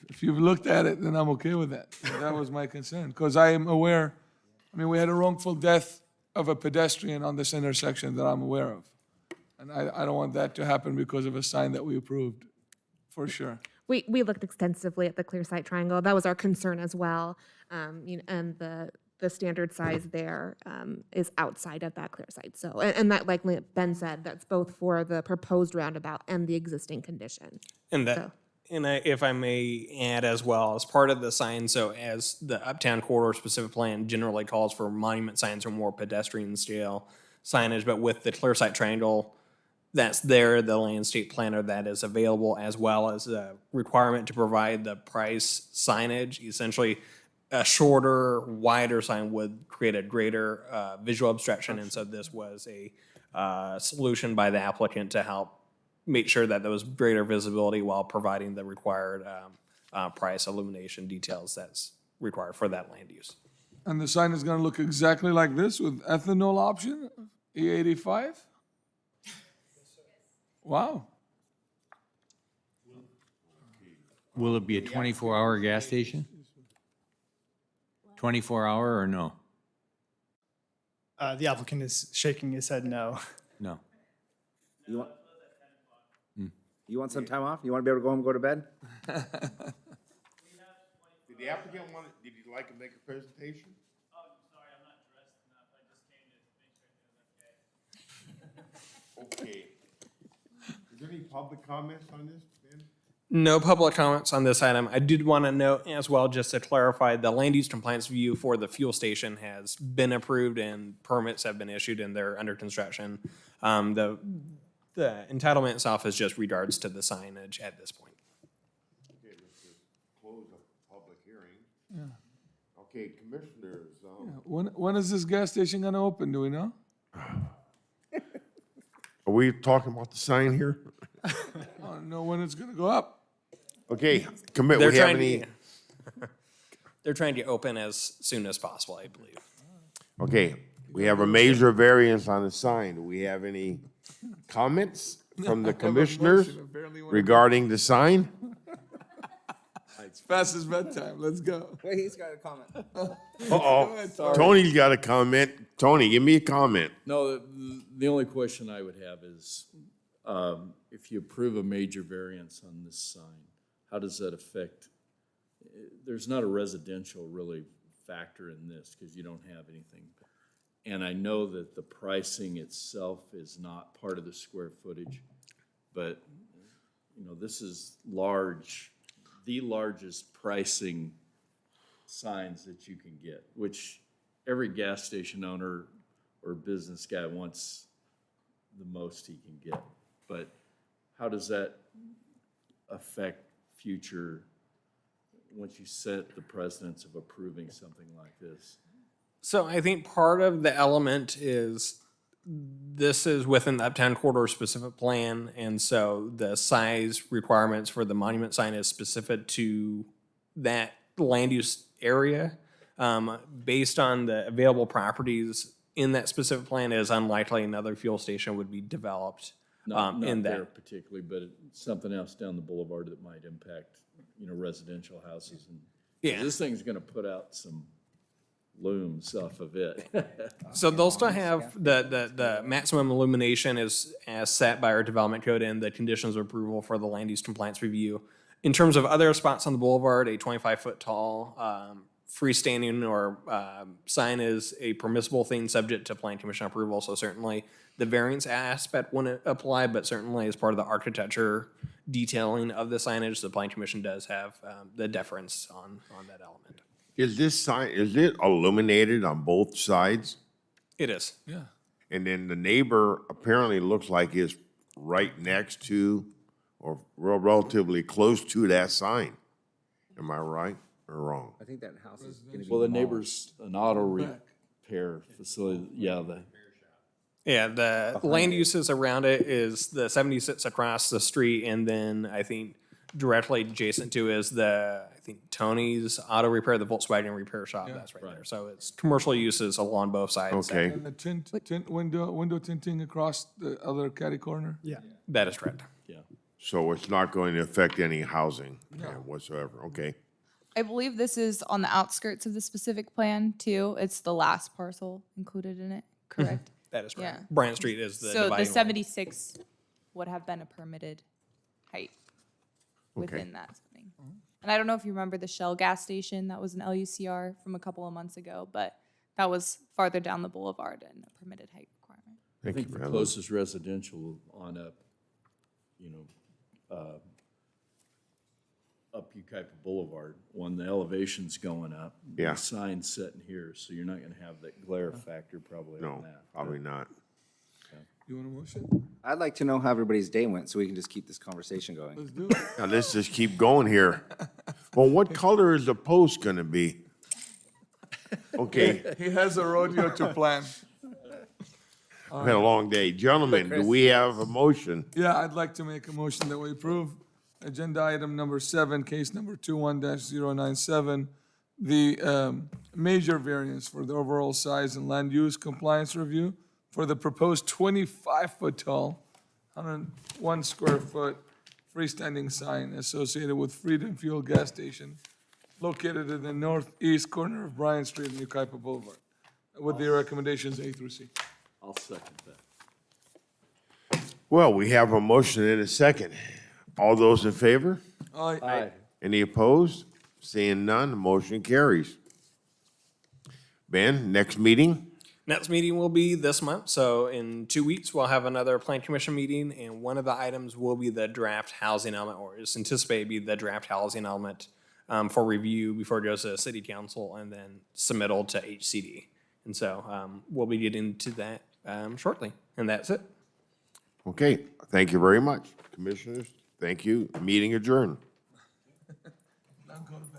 If you've looked at it, then I'm okay with that. That was my concern, because I am aware, I mean, we had a wrongful death of a pedestrian on this intersection that I'm aware of. And I don't want that to happen because of a sign that we approved, for sure. We looked extensively at the clear sight triangle. That was our concern as well. And the standard size there is outside of that clear sight. So, and that, like Ben said, that's both for the proposed roundabout and the existing condition. And that, So- if I may add as well, as part of the sign, so as the Uptown Corridor specific plan generally calls for monument signs or more pedestrian scale signage, but with the clear sight triangle that's there, the landscape planner that is available, as well as the requirement to provide the price signage, essentially a shorter, wider sign would create a greater visual abstraction, and so this was a solution by the applicant to help make sure that there was greater visibility while providing the required price illumination details that's required for that land use. And the sign is gonna look exactly like this with ethanol option, E85? Wow. Will it be a 24-hour gas station? 24-hour or no? The applicant is shaking his head no. No. You want some time off? You want to be able to go home and go to bed? Did the applicant did he like to make a presentation? Oh, sorry, I'm not dressed enough. I just came to make sure it was okay. Okay. Is there any public comments on this, Ben? No public comments on this item. I did want to note as well, just to clarify, the land use compliance review for the fuel station has been approved and permits have been issued and they're under construction. The entitlement itself is just regards to the signage at this point. Okay, let's just close the public hearing. Yeah. Okay, commissioners, When is this gas station gonna open, do we know? are we talking about the sign here? I don't know when it's gonna go up. Okay, commit, They're we have trying any, to, they're trying to open as soon as possible, I believe. okay, we have a major variance on the sign. Do we have any comments from the commissioners regarding the sign? It's past his bedtime, let's go. Wait, he's got a comment. Uh-oh, Tony's got a comment. Tony, give me a comment. No, the only question I would have is, if you approve a major variance on this sign, how does that affect, there's not a residential really factor in this because you don't have anything. And I know that the pricing itself is not part of the square footage, but, you know, this is large, the largest pricing signs that you can get, which every gas station owner or business guy wants the most he can get. But how does that affect future, once you set the precedence of approving something like this? So I think part of the element is this is within the Uptown Corridor specific plan, and so the size requirements for the monument sign is specific to that land use area. Based on the available properties in that specific plan, it is unlikely another fuel station would be developed Not in there that. particularly, but something else down the boulevard that might impact, you know, residential houses. And Yeah. this thing's gonna put out some looms off of it. So they'll still have the maximum illumination is as set by our development code and the conditions of approval for the land use compliance review. In terms of other spots on the boulevard, a 25-foot tall freestanding or sign is a permissible thing subject to plan commission approval. So certainly the variance aspect wouldn't apply, but certainly as part of the architecture detailing of the signage, the plan commission does have the deference on that element. Is this sign, is it illuminated on both sides? It is. Yeah. And then the neighbor apparently looks like is right next to or relatively close to that sign. Am I right or wrong? I think that house is going to be Well, the demolished. neighbor's an auto repair facility, yeah, Yeah, the land uses around it is the 70 sits across the street, and then I think directly adjacent to is Tony's Auto Repair, the Volkswagen repair shop, that's right there. So it's commercial uses along both sides. Okay. And the window tinting across the other catty corner? Yeah. That is correct. yeah. So it's not going to affect any housing whatsoever, okay? I believe this is on the outskirts of the specific plan too. It's the last parcel included in it, correct? That is correct. Yeah. Bryant Street is the So dividing the line. 76 would have been a permitted height within that zoning. And I don't know if you remember the Shell gas station, that was an LUCR from a couple of months ago, but that was farther down the boulevard and a permitted height requirement. I think the closest residential on up, you know, up Yucaipa Boulevard, when the elevation's going up. Yeah. The sign's sitting here, so you're not gonna have that glare factor probably on No, that. probably not. You want a motion? I'd like to know how everybody's day went, so we can just keep this conversation going. Let's do it. Now, let's just keep going here. Well, what color is the post gonna be? Okay, He has a rodeo to plan. been a long day. Gentlemen, do we have a motion? Yeah, I'd like to make a motion that we approve agenda item number 7, case number 21-097, the major variance for the overall size and land use compliance review for the proposed 25-foot tall, 101 square foot freestanding sign associated with Freedom Fuel gas station located in the northeast corner of Bryant Street and Yucaipa Boulevard, with the recommendations A through C. I'll second that. Well, we have a motion and a second. All those in favor? Aye. Any opposed? Seeing none, the motion carries. Ben, next meeting? Next meeting will be this month, so in 2 weeks, we'll have another plan commission meeting, and one of the items will be the draft housing element, or is anticipated to be the draft housing element for review before it goes to city council and then submittal to HCD. And so we'll be getting to that shortly, and that's it. Okay, thank you very much. Commissioners, thank you. Meeting adjourned. Now go to bed.